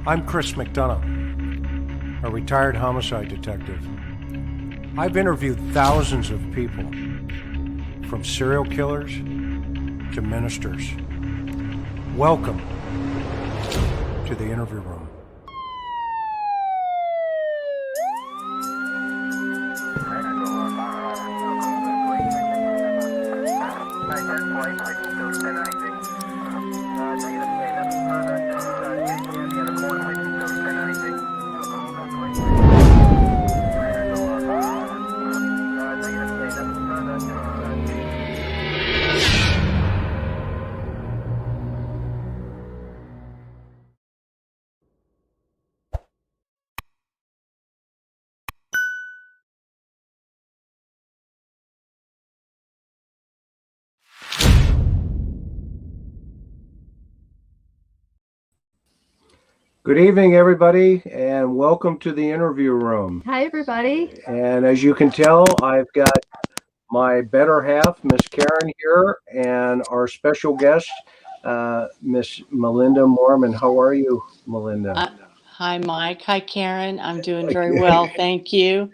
I'm Chris McDonough, a retired homicide detective. I've interviewed thousands of people, from serial killers to ministers. Welcome to the interview room. Good evening, everybody, and welcome to the interview room. Hi, everybody. And as you can tell, I've got my better half, Miss Karen, here, and our special guest, Miss Melinda Moorman. How are you, Melinda? Hi, Mike. Hi, Karen. I'm doing very well. Thank you.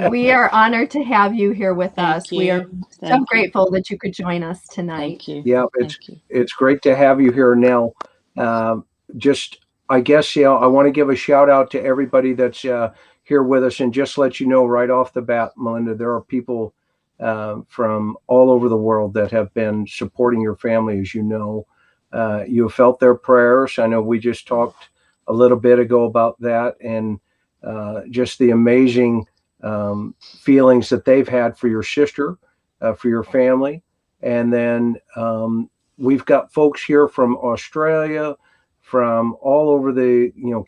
We are honored to have you here with us. You. We are so grateful that you could join us tonight. Thank you. Yeah, it's great to have you here now. I guess, I want to give a shout out to everybody that's here with us, and just let you know right off the bat, Melinda, there are people from all over the world that have been supporting your family. As you know, you have felt their prayers. I know we just talked a little bit ago about that, and just the amazing feelings that they've had for your sister, for your family. And then we've got folks here from Australia, from all over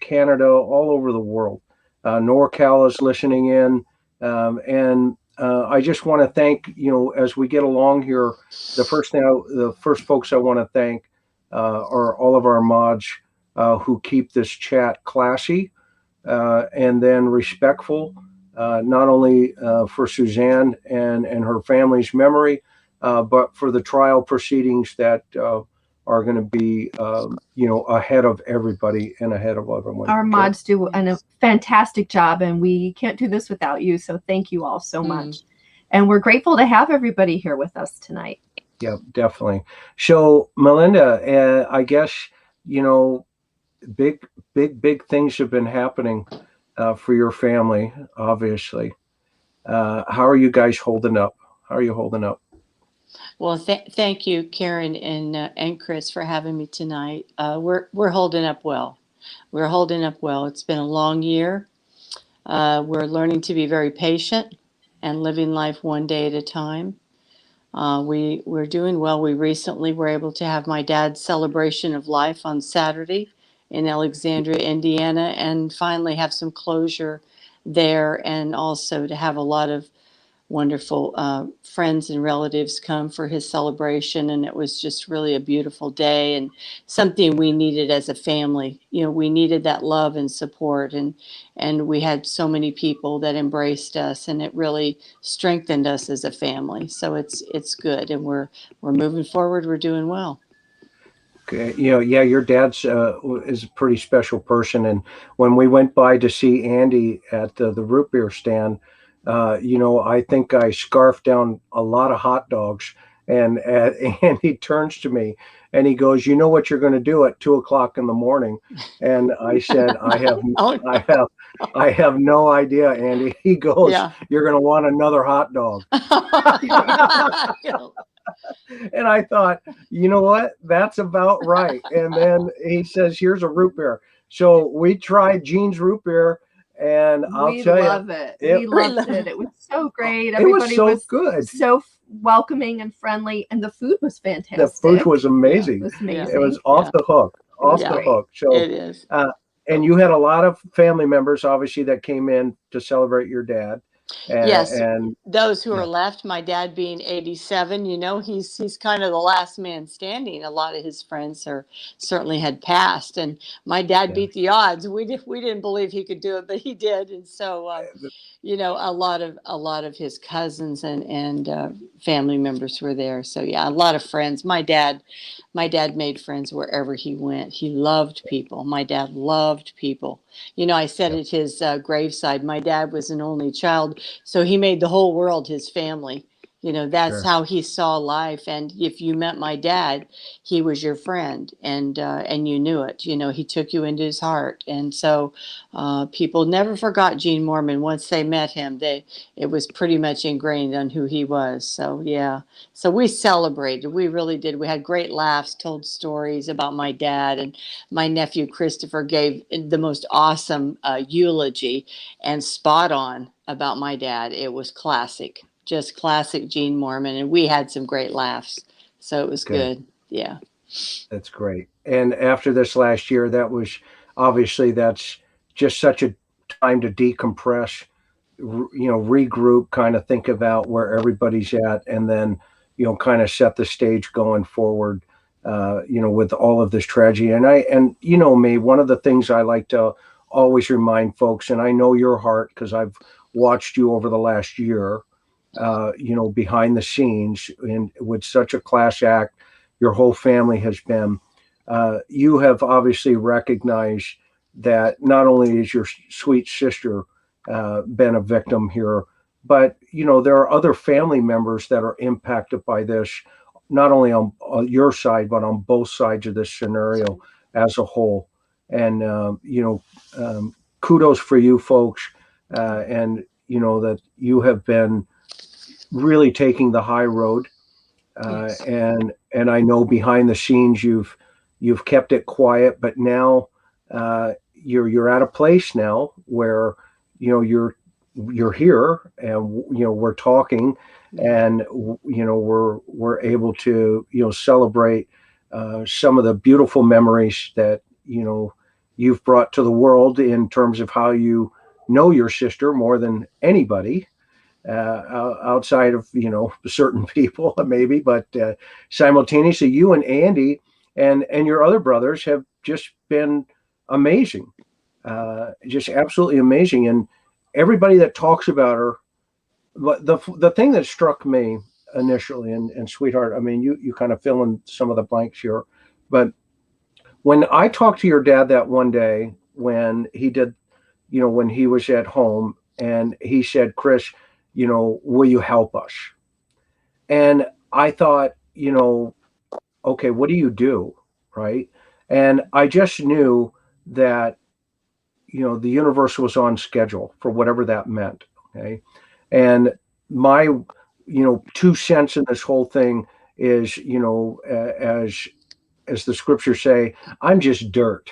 Canada, all over the world. NorCal is listening in. And I just want to thank, as we get along here, the first folks I want to thank are all of our mods who keep this chat classy and then respectful, not only for Suzanne and her family's memory, but for the trial proceedings that are going to be, ahead of everybody and ahead of everyone. Our mods do a fantastic job, and we can't do this without you. So thank you all so much. And we're grateful to have everybody here with us tonight. Yeah, definitely. So, Melinda, I guess, big things have been happening for your family, obviously. How are you guys holding up? How are you holding up? Well, thank you, Karen and Chris, for having me tonight. We're holding up well. We're holding up well. It's been a long year. We're learning to be very patient and living life one day at a time. We're doing well. We recently were able to have my dad's celebration of life on Saturday in Alexandria, Indiana, and finally have some closure there, and also to have a lot of wonderful friends and relatives come for his celebration. And it was just really a beautiful day and something we needed as a family. We needed that love and support, and we had so many people that embraced us, and it really strengthened us as a family. So it's good, and we're moving forward. We're doing well. Okay. Your dad's is a pretty special person. And when we went by to see Andy at the root beer stand, I think I scarfed down a lot of hot dogs, and he turns to me and he goes, "You know what you're going to do at 2:00 in the morning?" And I said, I have no idea, Andy. He goes, "You're going to want another hot dog." And I thought, you know what? That's about right. And then he says, "Here's a root beer." So we tried Gene's root beer, and I'll tell you, we loved it. It was so great. Everybody was good, so welcoming and friendly, and the food was fantastic. The food was amazing. It was amazing. It was off the hook. So it is. And you had a lot of family members, obviously, that came in to celebrate your dad. Yes, And those who are yeah, left, my dad being 87, he's kind of the last man standing. A lot of his friends are certainly had passed, and my dad yeah, beat the odds. We didn't believe he could do it, but he did. And so a lot of his cousins and family members were there. So yeah, a lot of friends. My dad made friends wherever he went. He loved people. My dad loved people. I said yeah, at his graveside, my dad was an only child, so he made the whole world his family. That's sure. how he saw life. And if you met my dad, he was your friend, and you knew it. He took you into his heart. And so people never forgot Gene Moorman. Once they met him, it was pretty much ingrained on who he was. So yeah, so we celebrated. We really did. We had great laughs, told stories about my dad, and my nephew Christopher gave the most awesome eulogy, and spot on about my dad. It was classic, just classic Gene Moorman, and we had some great laughs. So it was Good. good. Yeah. That's great. And after this last year, that was obviously that's just such a time to decompress, regroup, kind of think about where everybody's at, and then, kind of set the stage going forward, with all of this tragedy. And me, one of the things I like to always remind folks, and I know your heart because I've watched you over the last year, behind the scenes and with such a class act your whole family has been. You have obviously recognized that not only is your sweet sister been a victim here, but there are other family members that are impacted by this, not only on your side but on both sides of this scenario as a whole. And kudos for you folks, and that you have been really taking the high road, Yes. and I know behind the scenes you've kept it quiet, but now you're at a place now where you're here, and we're talking, and we're able to celebrate some of the beautiful memories that you've brought to the world in terms of how you know your sister more than anybody, outside of certain people maybe, but simultaneously you and Andy and your other brothers have just been amazing, just absolutely amazing. And everybody that talks about her, but the thing that struck me initially, and sweetheart, I mean, you kind of fill in some of the blanks here, but when I talked to your dad that one day when he did, when he was at home, and he said, Chris, will you help us? And I thought, okay, what do you do? Right. And I just knew that, the universe was on schedule for whatever that meant. Okay. And my, 2 cents in this whole thing is, as the scriptures say, I'm just dirt.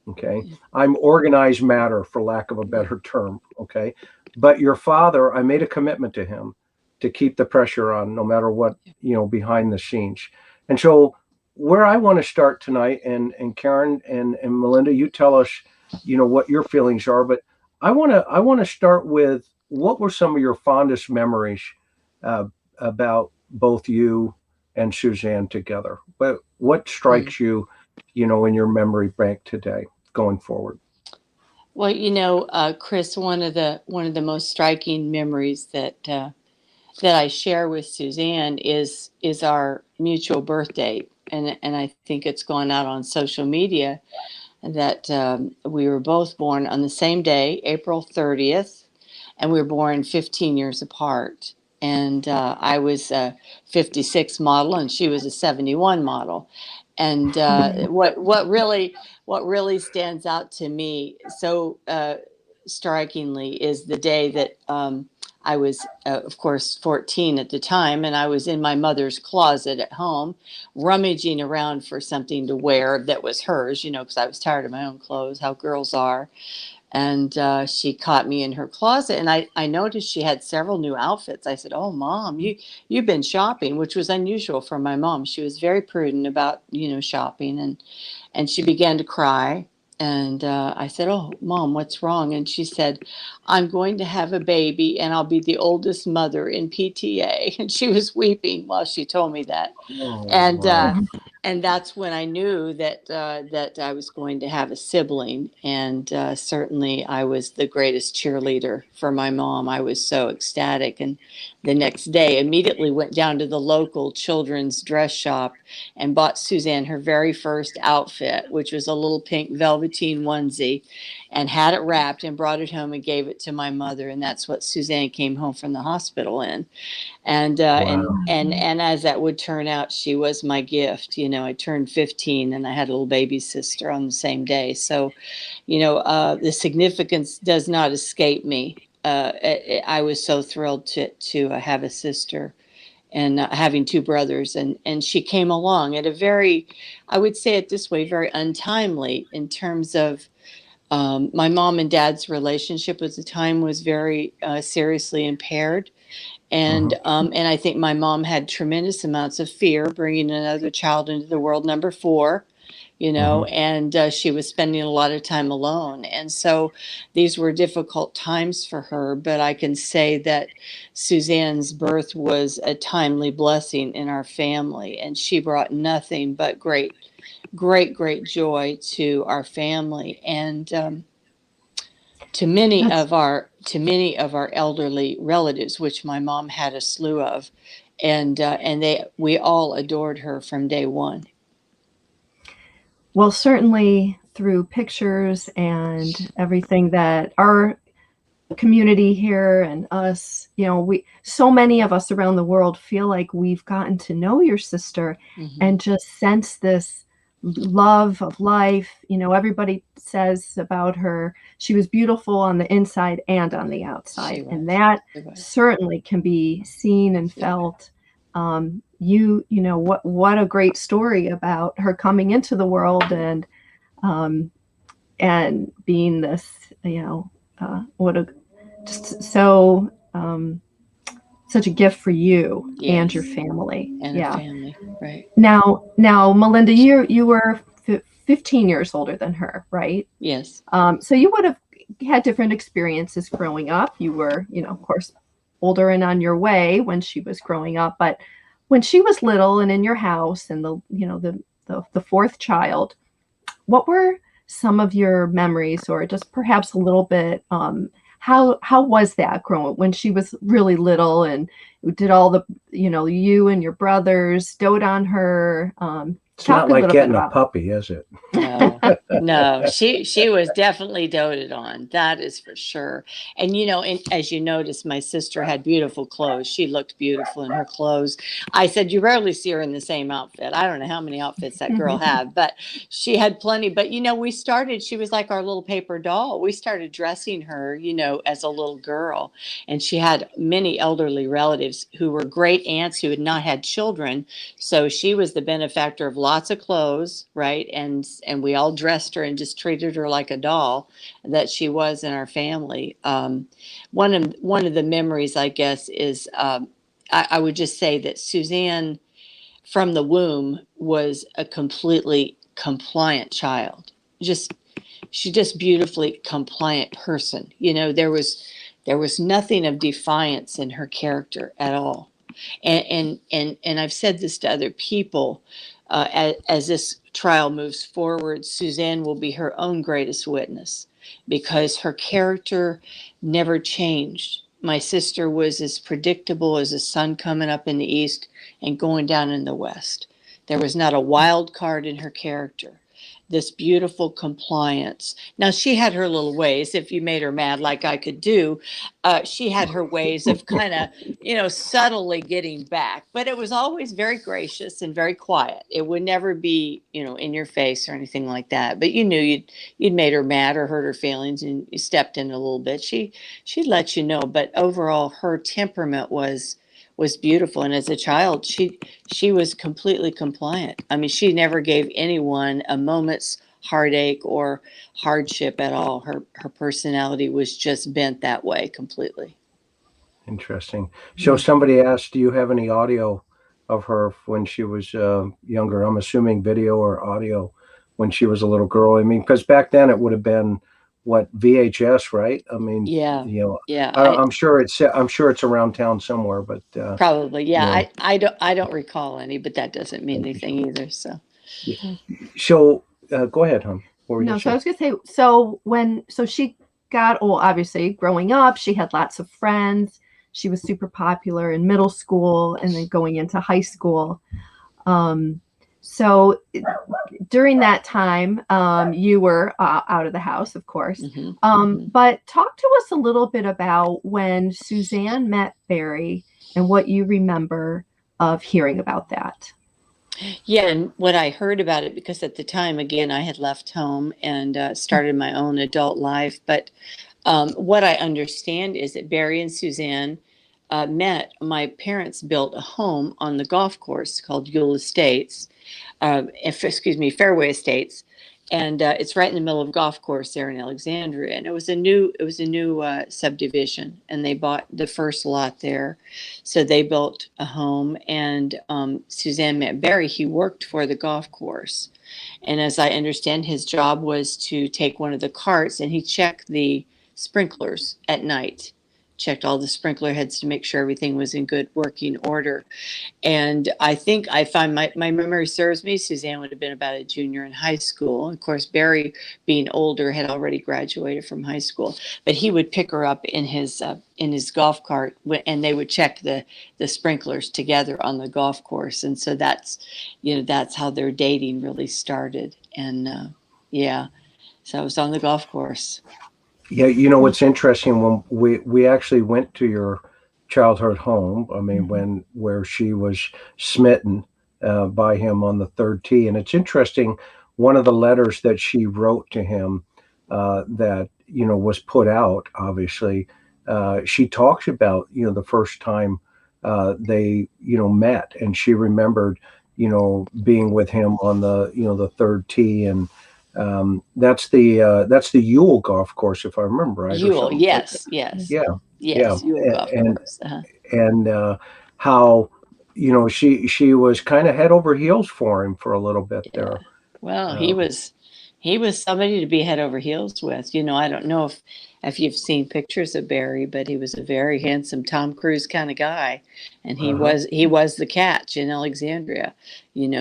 Okay. I'm organized matter, for lack of a better term. Okay. But your father, I made a commitment to him to keep the pressure on no matter what, behind the scenes. And so where I want to start tonight, and Karen and Melinda, you tell us, what your feelings are, but I want to start with what were some of your fondest memories uh, about both you and Suzanne together? What Mm. strikes you, in your memory bank today going forward? Well, Chris, one of the most striking memories that I share with Suzanne is our mutual birth date, and I think it's gone out on social media that we were both born on the same day, April 30th, and we were born 15 years apart. And I was a 56 model, and she was a 71 model. And what really stands out to me so strikingly is the day that I was, of course, 14 at the time, and I was in my mother's closet at home, rummaging around for something to wear that was hers, because I was tired of my own clothes, how girls are. And she caught me in her closet, and I noticed she had several new outfits. I said, "Oh, Mom, you've been shopping," which was unusual for my mom. She was very prudent about shopping, and she began to cry. And I said, "Oh, Mom, what's wrong?" And she said, "I'm going to have a baby and I'll be the oldest mother in PTA." And she was weeping while she told me that. Oh, And wow. and that's when I knew that that I was going to have a sibling. And certainly I was the greatest cheerleader for my mom. I was so ecstatic. And the next day, immediately went down to the local children's dress shop and bought Suzanne her very first outfit, which was a little pink velveteen onesie, and had it wrapped and brought it home and gave it to my mother. And that's what Suzanne came home from the hospital in. And Wow. and as that would turn out, she was my gift. You know, I turned 15 and I had a little baby sister on the same day. So, you know, the significance does not escape me. I was so thrilled to have a sister, and having two brothers, and she came along at a very, I would say it this way, very untimely, in terms of my mom and dad's relationship at the time was very seriously impaired. And I think my mom had tremendous amounts of fear bringing another child into the world, number four, you know, and she was spending a lot of time alone. And so these were difficult times for her. But I can say that Suzanne's birth was a timely blessing in our family, and she brought nothing but great joy to our family. And to many of our elderly relatives, which my mom had a slew of, and we all adored her from day one. Well, certainly through pictures and everything that our community here and us, you know, so many of us around the world feel like we've gotten to know your sister and just sense this love of life. You know, everybody says about her, she was beautiful on the inside and on the outside, and that certainly can be seen and felt. You know, what a great story about her coming into the world and being this, you know, what a just so such a gift for you and your family. And a family, right? Now, Melinda, you were 15 years older than her, right? Yes. So you would have had different experiences growing up. You were, you know, of course, older and on your way when she was growing up, but when she was little and in your house and the fourth child, what were some of your memories, or just perhaps a little bit, how was that growing when she was really little, and did all the, you know, you and your brothers dote on her? It's not like getting a puppy, is it? No, she was definitely doted on. That is for sure. And, you know, as you noticed, my sister had beautiful clothes. She looked beautiful in her clothes. I said, you rarely see her in the same outfit. I don't know how many outfits that girl had, but she had plenty. But, you know, she was like our little paper doll. We started dressing her, you know, as a little girl. And she had many elderly relatives who were great aunts who had not had children. So she was the benefactor of lots of clothes, right? And we all dressed her and just treated her like a doll that she was in our family. One of the memories, I guess, is I would just say that Suzanne from the womb was a completely compliant child. She's just beautifully compliant person. You know, there was nothing of defiance in her character at all. And I've said this to other people, as this trial moves forward, Suzanne will be her own greatest witness, because her character never changed. My sister was as predictable as the sun coming up in the east and going down in the west. There was not a wild card in her character. This beautiful compliance. Now, she had her little ways. If you made her mad like I could do, she had her ways of kind of, you know, subtly getting back. But it was always very gracious and very quiet. It would never be, you know, in your face or anything like that. But you knew you'd made her mad or hurt her feelings, and you stepped in a little bit. She'd let you know. But overall, her temperament was beautiful. And as a child, she was completely compliant. I mean, she never gave anyone a moment's heartache or hardship at all. Her personality was just bent that way completely. Interesting. So somebody asked, do you have any audio of her when she was younger? I'm assuming video or audio when she was a little girl. I mean, because back then it would have been what, VHS, right? I mean, Yeah. you know, Yeah. I'm sure it's around town somewhere, but Probably. Yeah. you know. I don't recall any, but that doesn't mean anything either. So. So go ahead, hon. What were you No, gonna so I say? was gonna say, so she got old, obviously growing up, she had lots of friends. She was super popular in middle school and then going into high school. So during that time, you were out of the house, of course. But talk to us a little bit about when Suzanne met Barry and what you remember of hearing about that. Yeah, and what I heard about it, because at the time, again, I had left home and started my own adult life. But what I understand is that Barry and Suzanne met. My parents built a home on the golf course called Yule Estates, Fairway Estates, and it's right in the middle of a golf course there in Alexandria. And it was a new subdivision, and they bought the first lot there, so they built a home. And Suzanne met Barry. He worked for the golf course, and as I understand, his job was to take one of the carts and he checked the sprinklers at night, checked all the sprinkler heads to make sure everything was in good working order. And I think I find my memory serves me, Suzanne would have been about a junior in high school. Of course, Barry, being older, had already graduated from high school, but he would pick her up in his golf cart, and they would check the sprinklers together on the golf course. And so that's how their dating really started. And yeah, so I was on the golf course. Yeah, you know what's interesting, when we actually went to your childhood home. I mean, where she was smitten by him on the third tee, and it's interesting. One of the letters that she wrote to him that was put out. Obviously, she talks about the first time they met, and she remembered being with him on the third tee. And that's the Yule golf course, if I remember right, or Yule, something like that. yes, yes, Yeah, yeah, yes, Yule golf and course. how she was kind of head over heels for him for a little bit Yeah. there. Well, Um, he was somebody to be head over heels with. I don't know if you've seen pictures of Barry, but he was a very handsome Tom Cruise kind of guy, and uh-huh. he was the catch in Alexandria.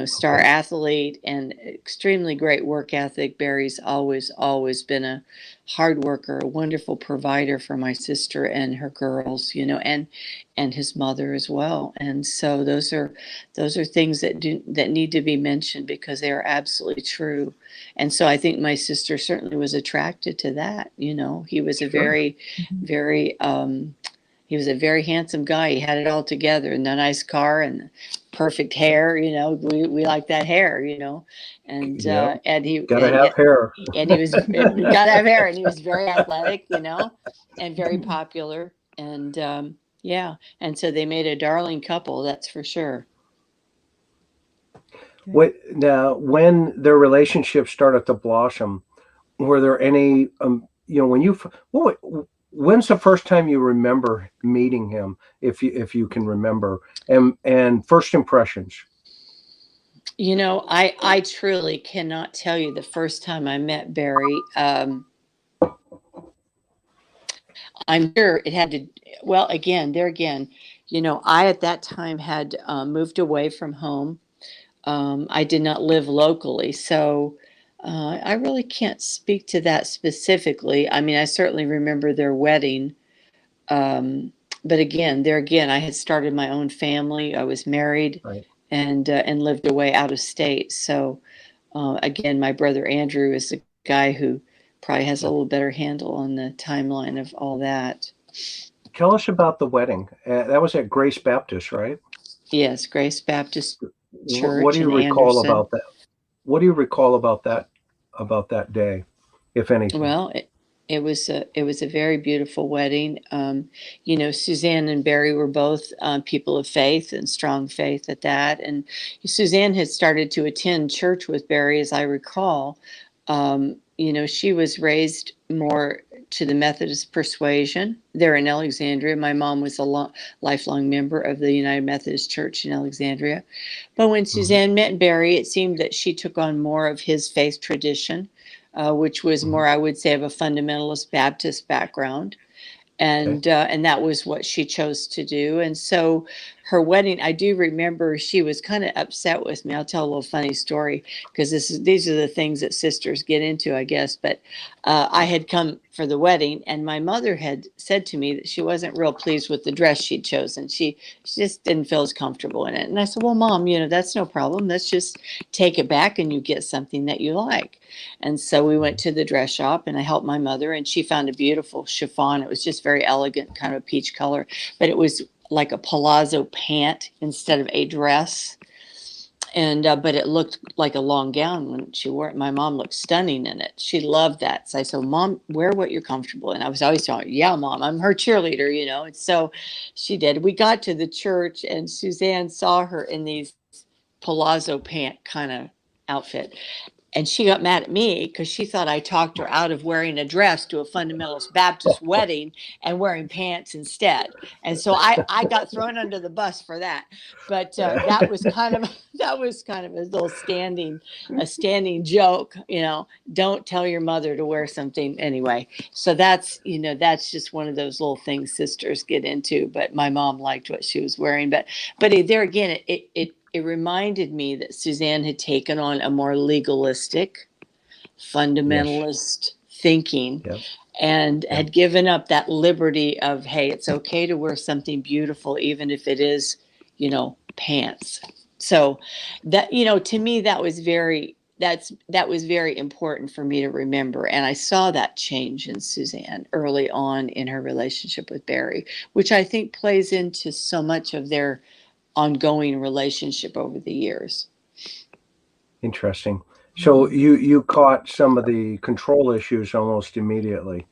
Star Okay. athlete and extremely great work ethic. Barry's always been a hard worker, a wonderful provider for my sister and her girls. And his mother as well. And so those are things that need to be mentioned, because they are absolutely true. And so I think my sister certainly was attracted to that. He was a Sure. very he was a very handsome guy. He had it all together, and a nice car and perfect hair. We like that hair. And Yep. and Gotta have hair. he was gotta have hair, and he was very athletic. And very popular. And yeah, and so they made a darling couple, that's for sure. Now, when their relationship started to blossom, were there any, when's the first time you remember meeting him, if you can remember, and first impressions? I truly cannot tell you the first time I met Barry. I'm sure it had to, well, again, I at that time had moved away from home. I did not live locally, so I really can't speak to that specifically. I mean, I certainly remember their wedding, but again, I had started my own family. I was married, Right. and lived away out of state. So again, my brother Andrew is the guy who probably has a little better handle on the timeline of all that. Tell us about the wedding. That was at Grace Baptist, right? Yes, Grace Baptist What do Church you in recall Anderson. about that? What do you recall about that day, if anything? Well, it was a very beautiful wedding. Suzanne and Barry were both people of faith, and strong faith at that. And Suzanne had started to attend church with Barry, as I recall. she was raised more to the Methodist persuasion there in Alexandria. My mom was a lifelong member of the United Methodist Church in Alexandria. But when Suzanne met Barry, it seemed that she took on more of his faith tradition, which was more, I would say, of a fundamentalist Baptist background. And that was what she chose to do. And so her wedding, I do remember she was kind of upset with me. I'll tell a little funny story, because these are the things that sisters get into, I guess. But I had come for the wedding, and my mother had said to me that she wasn't real pleased with the dress she'd chosen. She just didn't feel as comfortable in it. And I said, well, Mom, that's no problem. Let's just take it back and you get something that you like. And so we went to the dress shop, and I helped my mother, and she found a beautiful chiffon. It was just very elegant, kind of a peach color, but it was like a palazzo pant instead of a dress. And but it looked like a long gown when she wore it. My mom looked stunning in it. She loved that. So I said, Mom, wear what you're comfortable in. I was always telling her, yeah, Mom, I'm her cheerleader, And so she did. We got to the church, and Suzanne saw her in these palazzo pant kind of outfit. And she got mad at me because she thought I talked her out of wearing a dress to a fundamentalist Baptist wedding and wearing pants instead. And so I got thrown under the bus for that. But that was kind of a little standing joke. Don't tell your mother to wear something anyway. So that's just one of those little things sisters get into. But my mom liked what she was wearing. But there again, it reminded me that Suzanne had taken on a more legalistic, fundamentalist thinking, and had given up that liberty of, hey, it's okay to wear something beautiful, even if it is, pants. So that, to me, that was very important for me to remember. And I saw that change in Suzanne early on in her relationship with Barry, which I think plays into so much of their ongoing relationship over the years. Interesting. So you caught some of the control issues almost immediately.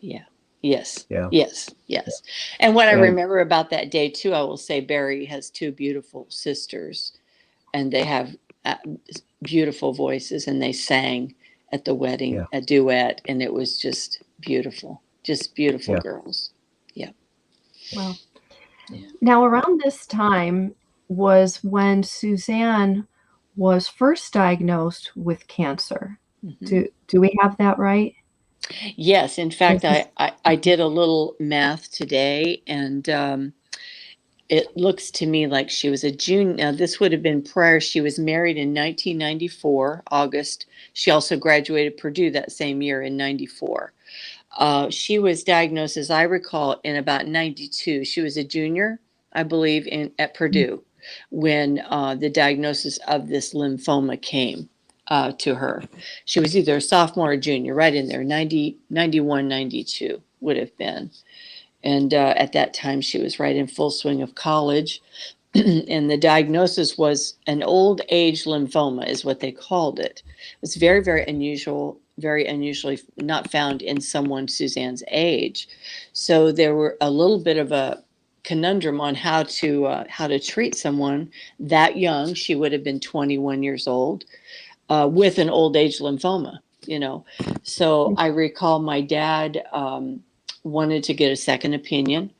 Yes. And what I remember about that day too, I will say Barry has two beautiful sisters, and they have beautiful voices, and they sang at the wedding a duet, and it was just beautiful girls. Well, now around this time was when Suzanne was first diagnosed with cancer. Do we have that right? Yes. In fact, I did a little math today, and it looks to me like she was a junior. Now, this would have been prior. She was married in 1994, August. She also graduated Purdue that same year in 94. She was diagnosed, as I recall, in about 92. She was a junior, I believe, at Purdue when the diagnosis of this lymphoma came to her. She was either a sophomore or junior, right in there, 91, 92 would have been. And at that time, she was right in full swing of college. And the diagnosis was an old age lymphoma, is what they called it. It was very, very unusual, very unusually not found in someone Suzanne's age. So there were a little bit of a conundrum on how to treat someone that young. She would have been 21 years old with an old age lymphoma, So I recall my dad wanted to get a second opinion.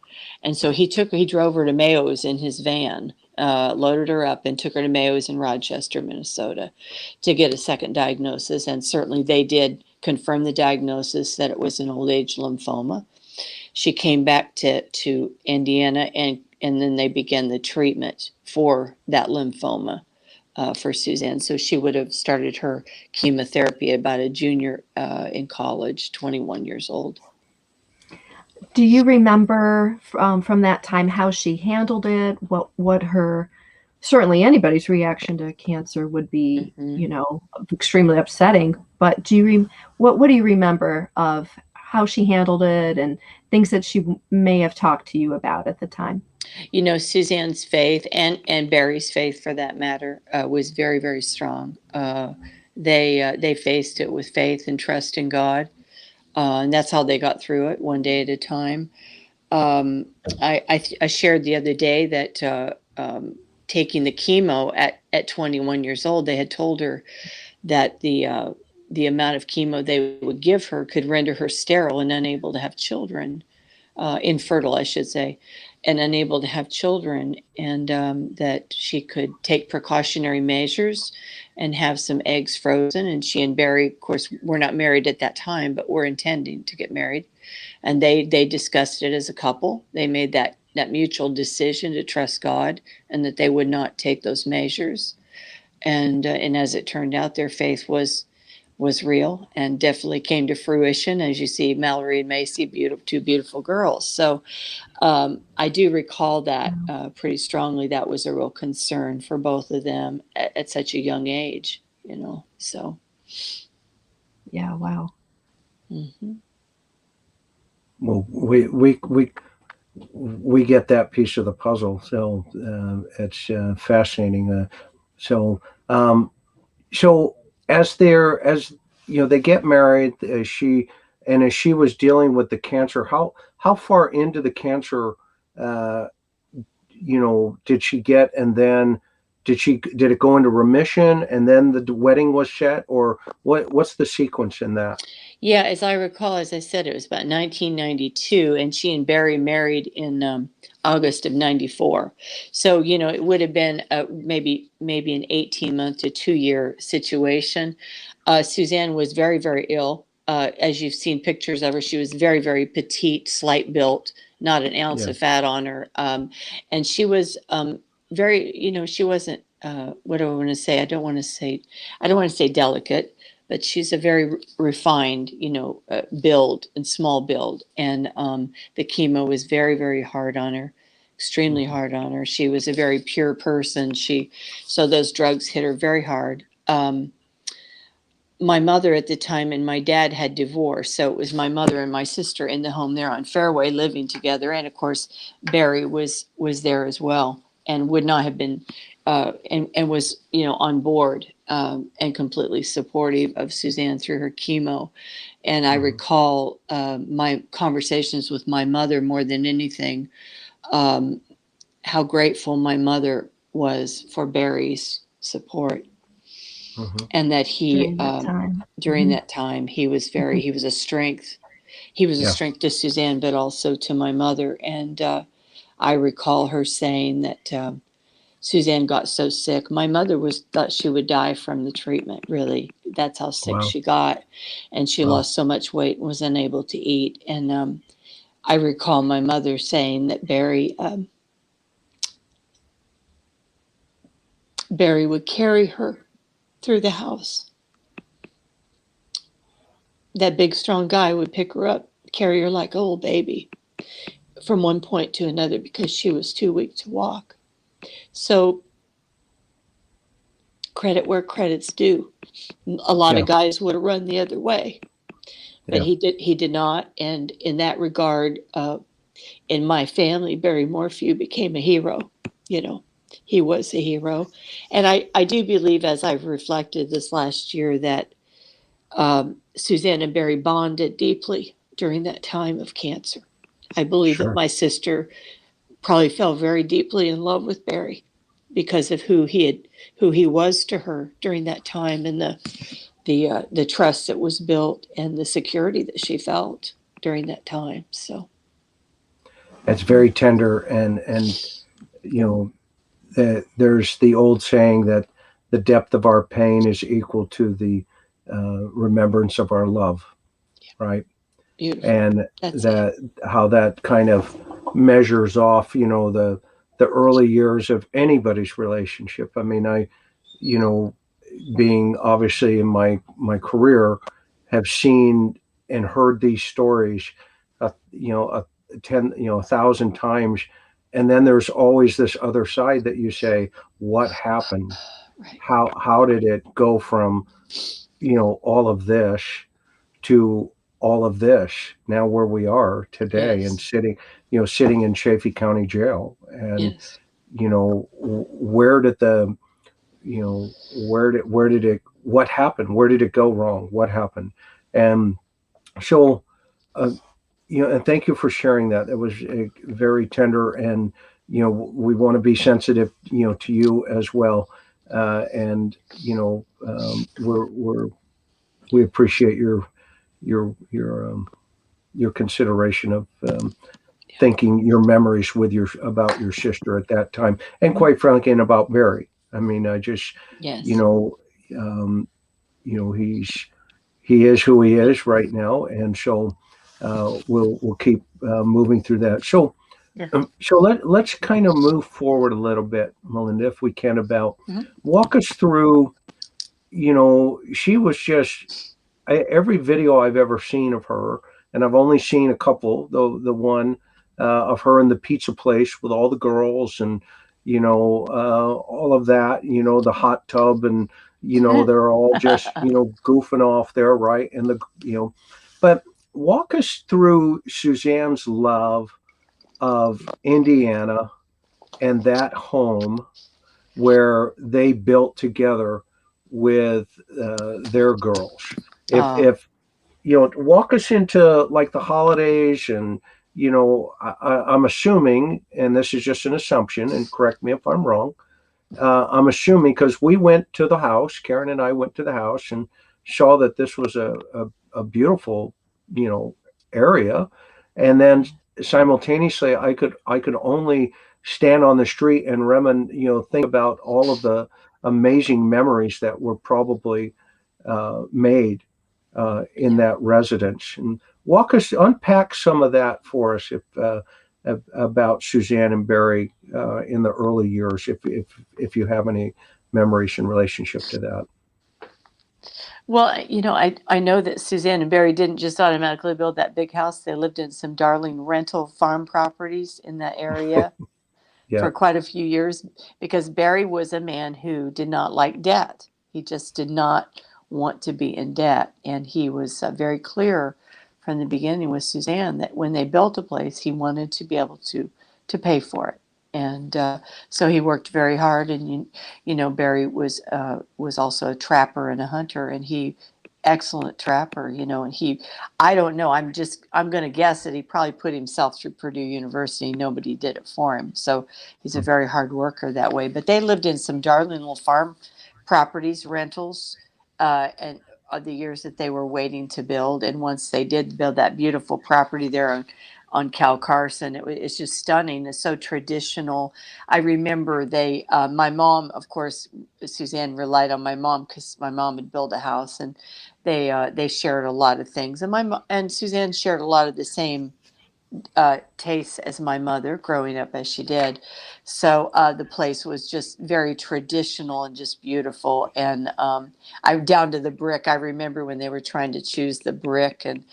And so he drove her to Mayo's in his van, loaded her up and took her to Mayo's in Rochester, Minnesota to get a second diagnosis. And certainly they did confirm the diagnosis that it was an old age lymphoma. She came back to Indiana, and then they began the treatment for that lymphoma for Suzanne. So she would have started her chemotherapy about a junior in college, 21 years old. Do you remember from that time how she handled it? What her, certainly anybody's reaction to cancer would be, extremely upsetting. But what do you remember of how she handled it and things that she may have talked to you about at the time? Suzanne's faith and Barry's faith, for that matter, was very, very strong. They faced it with faith and trust in God. And that's how they got through it, one day at a time. I shared the other day that taking the chemo at 21 years old, they had told her that the the amount of chemo they would give her could render her sterile and unable to have children, infertile, I should say, and unable to have children, and that she could take precautionary measures and have some eggs frozen. And she and Barry, of course, were not married at that time, but were intending to get married. And they discussed it as a couple. They made that mutual decision to trust God and that they would not take those measures. And as it turned out, their faith was real and definitely came to fruition. As you see, Mallory and Macy, two beautiful girls. So I do recall that pretty strongly. That was a real concern for both of them at such a young age, so. Yeah. Wow. Mm-hmm. Well, we get that piece of the puzzle. So it's fascinating. So as they get married, as she was dealing with the cancer, how far into the cancer, did she get, and then did it go into remission and then the wedding was set, or what's the sequence in that? Yeah, as I recall, as I said, it was about 1992, and she and Barry married in August of 94. So, it would have been maybe an 18-month to 2-year situation. Suzanne was very, very ill. As you've seen pictures of her, she was very, very petite, slight built, not an ounce of fat on her. And she was very, she wasn't, what do I want to say? I don't want to say delicate, but she's a very refined, build and small build. And the chemo was very, very hard on her, extremely hard on her. She was a very pure person. So those drugs hit her very hard. My mother at the time and my dad had divorced. So it was my mother and my sister in the home there on Fairway living together. And of course, Barry was there as well and would not have been, and was, on board and completely supportive of Suzanne through her chemo. And I recall my conversations with my mother more than anything, how grateful my mother was for Barry's support. And that he, during that time, he was he was a strength. He was a strength to Suzanne, but also to my mother. And I recall her saying that Suzanne got so sick. My mother thought she would die from the treatment, really. That's how sick she got. And she lost so much weight and was unable to eat. And I recall my mother saying that Barry would carry her through the house. That big, strong guy would pick her up, carry her like a little baby from one point to another because she was too weak to walk. So credit where credit's due. A lot of guys would have run the other way, but he did not. And in that regard, in my family, Barry Morphew became a hero. He was a hero. And I do believe, as I've reflected this last year, that Suzanne and Barry bonded deeply during that time of cancer. I believe that my sister probably fell very deeply in love with Barry because of who he was to her during that time, and the trust that was built and the security that she felt during that time. So it's very tender, and there's the old saying that the depth of our pain is equal to the remembrance of our love, right? Beautiful. And how that kind of measures off, the early years of anybody's relationship. I mean, being obviously in my career, have seen and heard these stories, 1,000 times. And then there's always this other side that you say, what happened? Right. How did it go from, all of this to all of this, now where we are today, and sitting in Chaffee County Jail. And, where did what happened? Where did it go wrong? What happened? And so, and thank you for sharing that. It was very tender, and, we want to be sensitive, to you as well. And, we're we appreciate your your consideration of thinking your memories with about your sister at that time, and quite frankly, and about Barry. I mean, I just, Yes. um, he is who he is right now, and so we'll keep moving through that. So. Yeah. So let's kind of move forward a little bit, Melinda, if we can, about Mhm. walk us through. She was just every video I've ever seen of her, and I've only seen a couple, the one of her in the pizza place with all the girls, and all of that, the hot tub, and they're all just goofing off there, right? And but walk us through Suzanne's love of Indiana and that home where they built together with their girls. If walk us into like the holidays, and I'm assuming, and this is just an assumption, and correct me if I'm wrong. I'm assuming because we went to the house, Karen and I went to the house and saw that this was a beautiful, area, and then simultaneously I could only stand on the street and think about all of the amazing memories that were probably made in that residence. And unpack some of that for us, if about Suzanne and Barry in the early years, if you have any memories in relationship to that. Well, I know that Suzanne and Barry didn't just automatically build that big house. They lived in some darling rental farm properties in that area Yeah. for quite a few years, because Barry was a man who did not like debt. He just did not want to be in debt. And he was very clear from the beginning with Suzanne that when they built a place, he wanted to be able to pay for it. And so he worked very hard. And Barry was also a trapper and a hunter, and he excellent trapper. And I don't know. I'm going to guess that he probably put himself through Purdue University. Nobody did it for him. So he's a very hard worker that way. But they lived in some darling little farm properties, rentals, and the years that they were waiting to build. And once they did build that beautiful property there on Cal Carson, it's just stunning. It's so traditional. I remember my mom, of course, Suzanne relied on my mom because my mom had built a house, and they shared a lot of things. And Suzanne shared a lot of the same tastes as my mother, growing up as she did. So the place was just very traditional and just beautiful. And I'm down to the brick. I remember when they were trying to choose the brick, and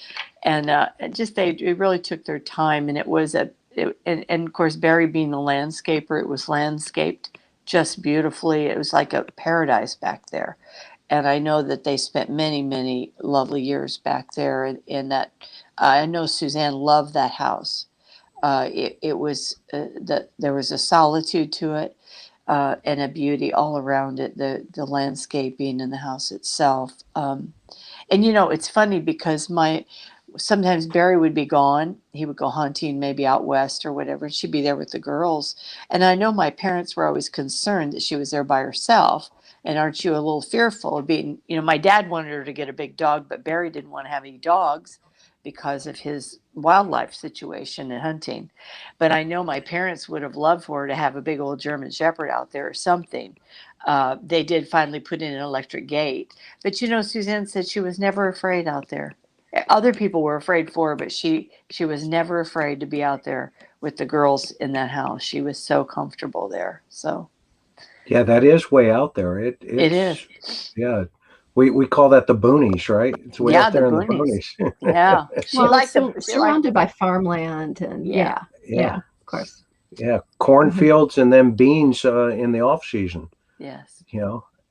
just they really took their time. And it was and of course, Barry being the landscaper, it was landscaped just beautifully. It was like a paradise back there. And I know that they spent many, many lovely years back there in that. I know Suzanne loved that house. It was that there was a solitude to it, and a beauty all around it. The landscaping and the house itself. And it's funny because sometimes Barry would be gone. He would go hunting, maybe out west or whatever. And she'd be there with the girls. And I know my parents were always concerned that she was there by herself. And aren't you a little fearful of being, my dad wanted her to get a big dog, but Barry didn't want to have any dogs because of his wildlife situation and hunting. But I know my parents would have loved for her to have a big old German Shepherd out there or something. They did finally put in an electric gate. But Suzanne said she was never afraid out there. Other people were afraid for her, but she was never afraid to be out there with the girls in that house. She was so comfortable there. So yeah, that is way out there. It is. Yeah, we call that the boonies, right? It's way out The there in the boonies. boonies. Yeah. Surrounded by farmland, and yeah, of course. Yeah, cornfields and then beans in the off season. Yes.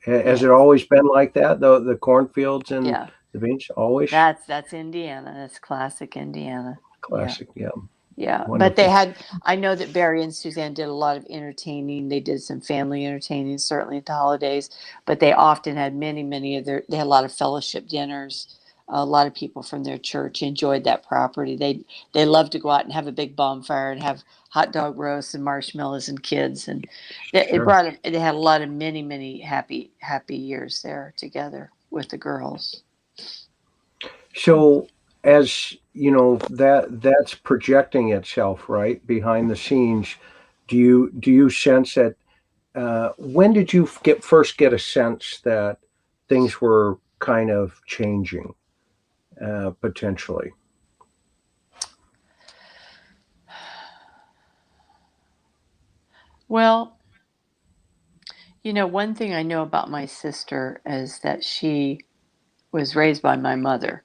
Has it always been like that? The cornfields and the beans always. That's Indiana. That's classic Indiana. Classic, yeah. Yeah, Wonderful. but I know that Barry and Suzanne did a lot of entertaining. They did some family entertaining, certainly at the holidays, but they often had they had a lot of fellowship dinners. A lot of people from their church enjoyed that property. They loved to go out and have a big bonfire and have hot dog roasts and marshmallows and kids. And they had a lot of many, many happy years there together with the girls. So, as you know, that's projecting itself right behind the scenes. Do you sense that? When did you first get a sense that things were kind of changing, potentially? Well, one thing I know about my sister is that she was raised by my mother,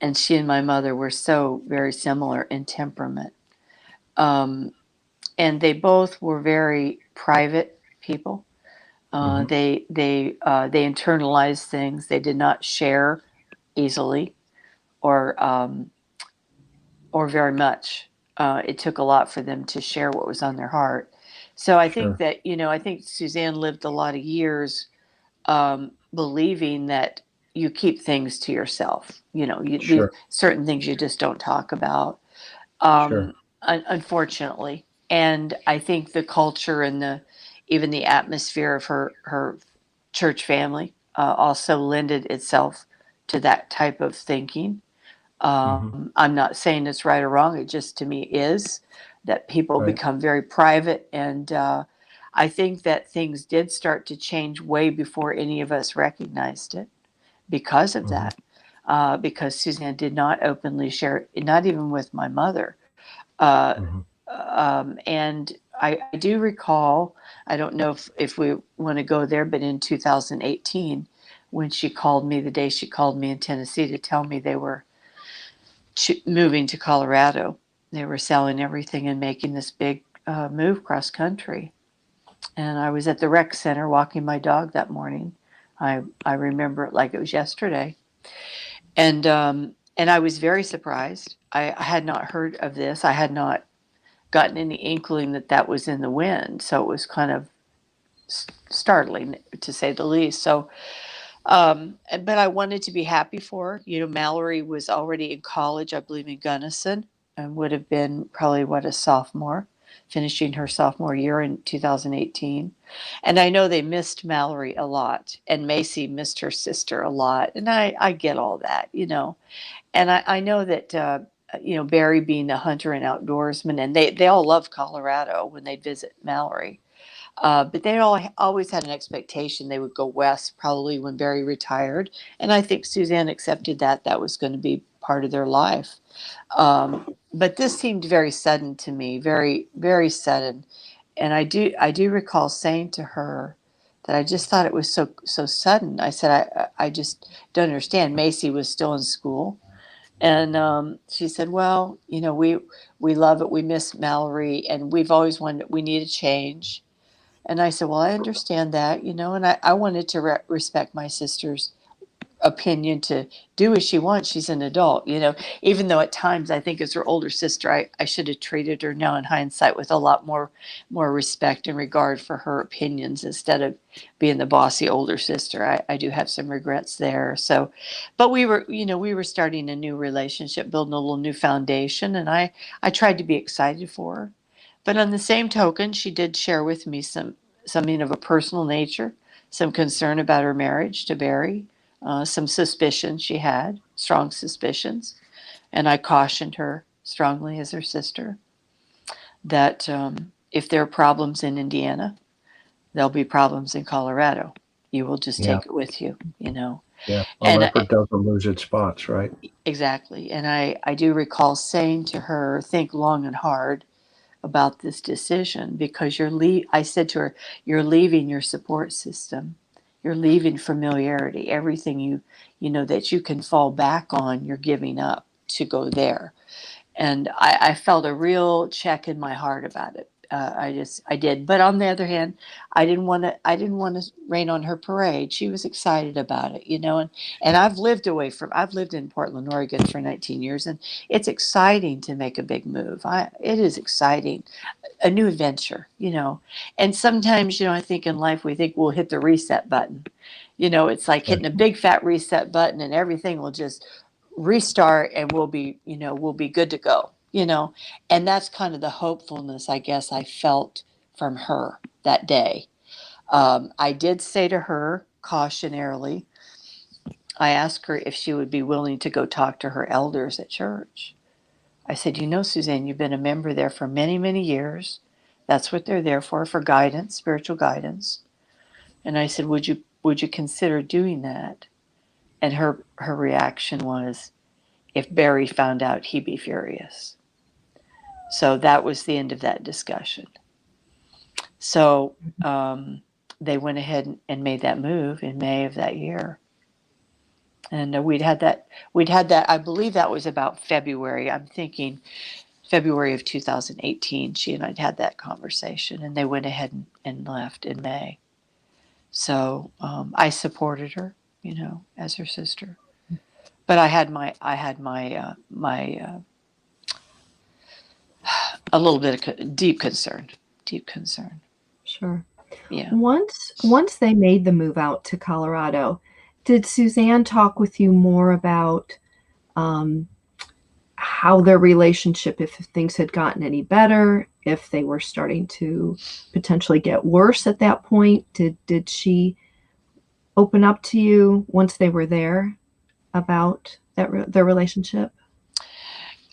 and she and my mother were so very similar in temperament. Um, and they both were very private people. Hmm. They internalized things. They did not share easily or very much. It took a lot for them to share what was on their heart. So I think Sure, that I think Suzanne lived a lot of years believing that you keep things to yourself. These sure, certain things you just don't talk about. sure. Unfortunately, and I think the culture and the even the atmosphere of her church family also lended itself to that type of thinking. Hmm. I'm not saying it's right or wrong. It just to me is that people Right. become very private, and I think that things did start to change way before any of us recognized it because of Hmm. that. Because Suzanne did not openly share, not even with my mother. Uh, Hmm. and I do recall, I don't know if we want to go there, but in 2018, when she called me, the day she called me in Tennessee to tell me they were moving to Colorado. They were selling everything and making this big move cross country. And I was at the rec center walking my dog that morning. I remember it like it was yesterday. And I was very surprised. I had not heard of this. I had not gotten any inkling that that was in the wind. So it was kind of startling to say the least. But I wanted to be happy for her. Mallory was already in college, I believe, in Gunnison, and would have been probably a sophomore, finishing her sophomore year in 2018. And I know they missed Mallory a lot, and Macy missed her sister a lot. And I get all that. And I know that, Barry being a hunter and outdoorsman, and they all love Colorado when they visit Mallory. But they always had an expectation they would go west, probably when Barry retired. And I think Suzanne accepted that that was going to be part of their life. But this seemed very sudden to me, very, very sudden. And I do recall saying to her that I just thought it was so sudden. I said, I just don't understand. Macy was still in school. And she said, "Well, we love it. We miss Mallory, and we've always wanted. We need a change." And I said, "Well, I understand that, and I wanted to respect my sister's opinion to do as she wants. She's an adult, even though at times I think as her older sister, I should have treated her now in hindsight with a lot more respect and regard for her opinions instead of being the bossy older sister. I do have some regrets there. So, but we were starting a new relationship, building a little new foundation, and I tried to be excited for her. But on the same token, she did share with me something of a personal nature, some concern about her marriage to Barry, some suspicions she had, strong suspicions. And I cautioned her strongly as her sister that if there are problems in Indiana, there'll be problems in Colorado. You will just Yeah, take it with you. yeah. A And leopard doesn't lose its spots, right? exactly. And I do recall saying to her, think long and hard about this decision because I said to her, you're leaving your support system. You're leaving familiarity. Everything you know that you can fall back on, you're giving up to go there. And I felt a real check in my heart about it. I did. But on the other hand, I didn't want to rain on her parade. She was excited about it, and I've lived in Portland, Oregon for 19 years, and it's exciting to make a big move. It is exciting, a new adventure. And sometimes, I think in life we think we'll hit the reset button. It's like Right. hitting a big fat reset button and everything will just restart and we'll be good to go. And that's kind of the hopefulness I guess I felt from her that day. I did say to her cautionarily, I asked her if she would be willing to go talk to her elders at church. I said, you know, Suzanne, you've been a member there for many, many years. That's what they're there for guidance, spiritual guidance. And I said, would you consider doing that? And her reaction was, if Barry found out, he'd be furious. So that was the end of that discussion. So they went ahead and made that move in May of that year. And we'd had that, I believe that was about February. I'm thinking February of 2018, she and I'd had that conversation, and they went ahead and left in May. So I supported her, you know, as her sister. But I had my a little bit of deep concern. Sure. Yeah. Once they made the move out to Colorado, did Suzanne talk with you more about how their relationship, if things had gotten any better, if they were starting to potentially get worse at that point? Did she open up to you once they were there about their relationship?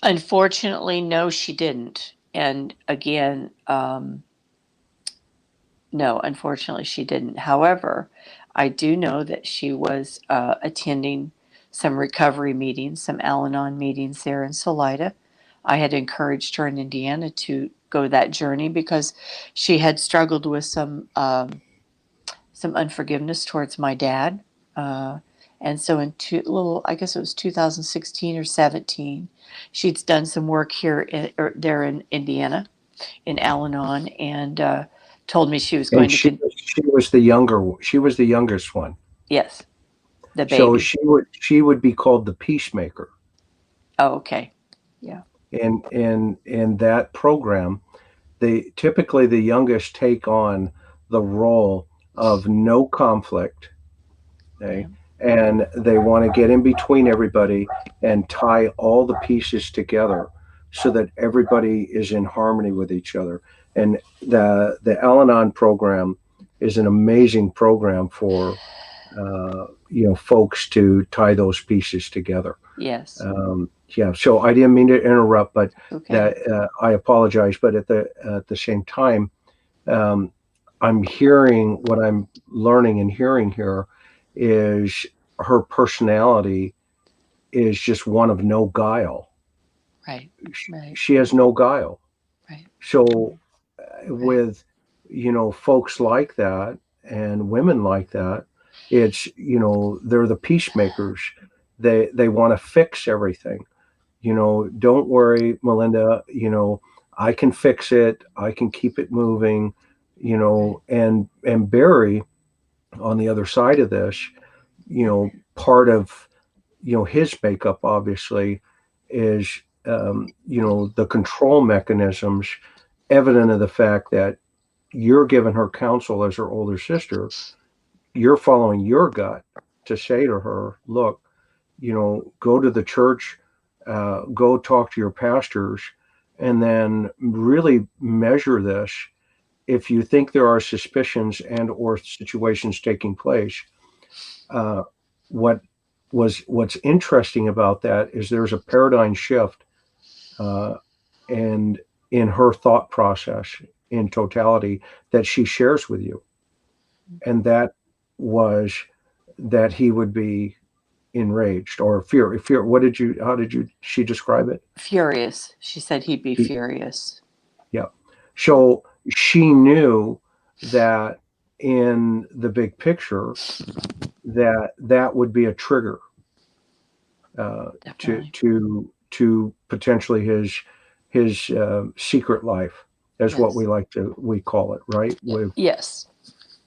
Unfortunately, no, she didn't. And again, no, unfortunately, she didn't. However, I do know that she was attending some recovery meetings, some Al-Anon meetings there in Soleil. I had encouraged her in Indiana to go that journey because she had struggled with some unforgiveness towards my dad. And so I guess it was 2016 or 17, she'd done some work there in Indiana, in Al-Anon, and told me she was going She was the youngest one. Yes, the baby. So she would be called the peacemaker. Oh, okay. Yeah. And in that program, typically the youngest take on the role of no conflict. Okay. Yeah. And they want to get in between everybody and tie all the pieces together so that everybody is in harmony with each other. And the Al-Anon program is an amazing program for folks to tie those pieces together. Yes. Yeah. So I didn't mean to interrupt, but okay. I apologize. But at the same time, I'm hearing what I'm learning and hearing here is her personality is just one of no guile. Right. She has no guile. Right. So with, folks like that and women like that, it's, they're the peacemakers. They want to fix everything. Don't worry, Melinda, I can fix it. I can keep it moving, and Barry, on the other side of this, part of, his makeup obviously is, the control mechanisms, evident of the fact that you're giving her counsel as her older sister. You're following your gut to say to her, look, go to the church, go talk to your pastors, and then really measure this. If you think there are suspicions and or situations taking place, what's interesting about that is there's a paradigm shift, and in her thought process in totality that she shares with you, and that was that he would be enraged or fear. How did she describe it? Furious. She said he'd be furious. Yeah. So she knew that in the big picture that would be a trigger to potentially his secret life, as yes. What we call it, right? Yes.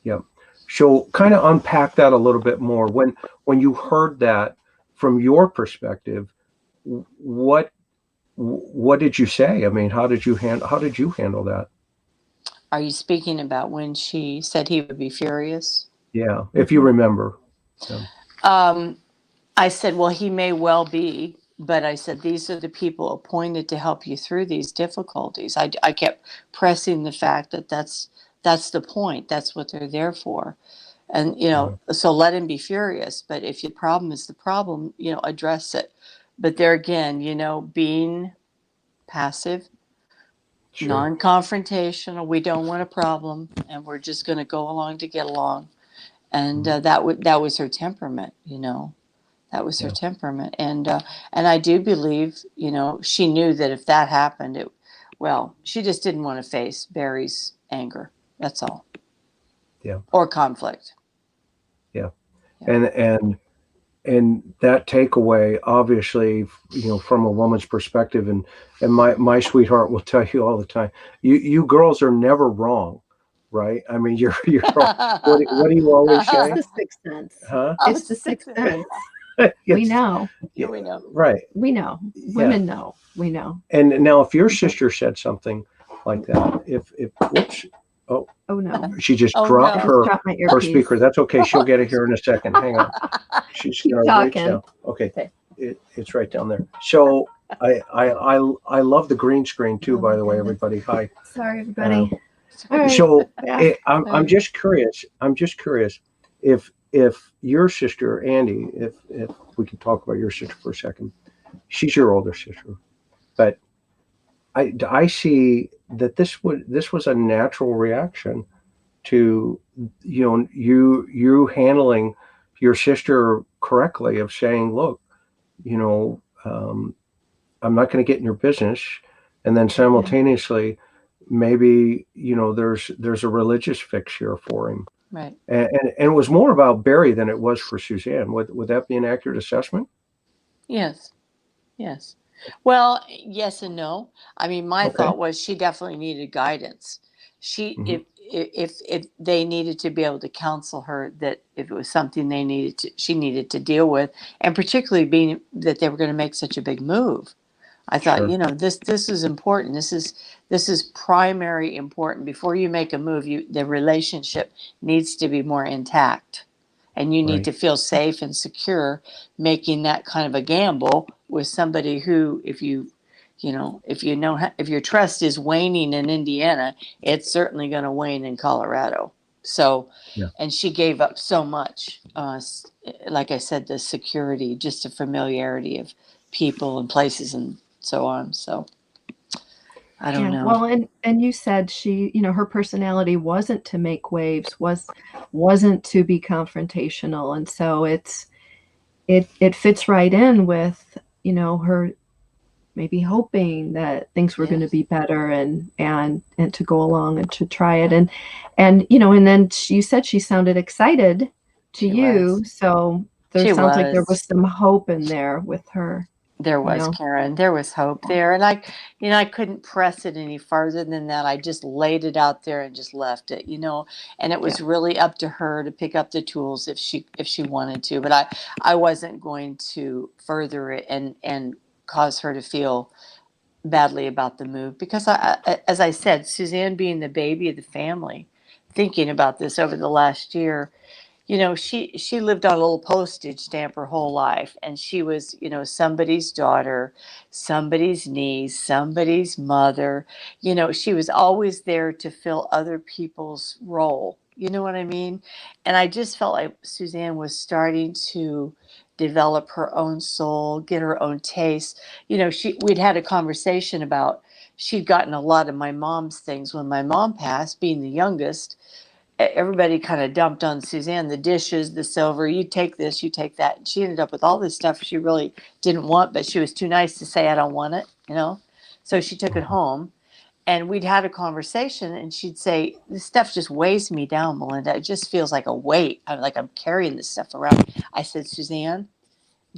Yeah. So kind of unpack that a little bit more. When you heard that from your perspective, what did you say? I mean, how did you handle that? Are you speaking about when she said he would be furious? Yeah, if you remember. Yeah. I said, well, he may well be, but I said, these are the people appointed to help you through these difficulties. I kept pressing the fact that that's the point. That's what they're there for. And, so let him be furious. But if the problem is the problem, address it. But there again, being passive, Sure. non-confrontational, we don't want a problem, and we're just going to go along to get along. And that was her temperament, That was her temperament. And I do believe, she knew that if that happened, she just didn't want to face Barry's anger. That's all. Yeah. Or conflict. Yeah. And that takeaway, obviously, from a woman's perspective, and my sweetheart will tell you all the time, you girls are never wrong, right? I mean, you're what do you always say? It's the sixth sense. Huh? It's the sixth sense. We know. Yeah, we know. Right. We know. Women know. We know. And now, if your sister said something like that, whoops, oh no, she just dropped her speaker. That's okay. She'll get it here in a second. Hang on. She's right down. Okay. It's right down there. So I love the green screen too, by the way, everybody. Hi. Sorry, everybody. So I'm just curious. If your sister, Andy, if we can talk about your sister for a second, she's your older sister, but I see that this was a natural reaction to you handling your sister correctly, of saying, look, I'm not going to get in your business, and then simultaneously maybe there's a religious fix here for him. Right. And it was more about Barry than it was for Suzanne. Would that be an accurate assessment? Yes. Well, yes and no. I mean, my thought was she definitely needed guidance. If they needed to be able to counsel her, that if it was something she needed to deal with, and particularly being that they were going to make such a big move. I thought, this is important. This is primary important. Before you make a move, the relationship needs to be more intact, and you need to feel safe and secure making that kind of a gamble with somebody who, if your trust is waning in Indiana, it's certainly going to wane in Colorado. So, and she gave up so much. Like I said, the security, just the familiarity of people and places and so on. So I don't know. Well, and you said she, her personality wasn't to make waves, wasn't to be confrontational. And so it fits right in with, her maybe hoping that things were going to be better and to go along and to try it. And then you said she sounded excited to you. So there sounds like there was some hope in there with her. There was, Karen. There was hope there. And I couldn't press it any farther than that. I just laid it out there and just left it, and it was really up to her to pick up the tools if she wanted to. But I wasn't going to further it and cause her to feel badly about the move, because as I said, Suzanne being the baby of the family, thinking about this over the last year, she lived on a little postage stamp her whole life, and she was, somebody's daughter, somebody's niece, somebody's mother. She was always there to fill other people's role. You know what I mean? And I just felt like Suzanne was starting to develop her own soul, get her own taste. We'd had a conversation about, she'd gotten a lot of my mom's things when my mom passed, being the youngest. Everybody kind of dumped on Suzanne, the dishes, the silver, you take this, you take that. And she ended up with all this stuff she really didn't want, but she was too nice to say, I don't want it, So she took it home, and we'd had a conversation, and she'd say, this stuff just weighs me down, Melinda. It just feels like a weight. I'm carrying this stuff around. I said, Suzanne,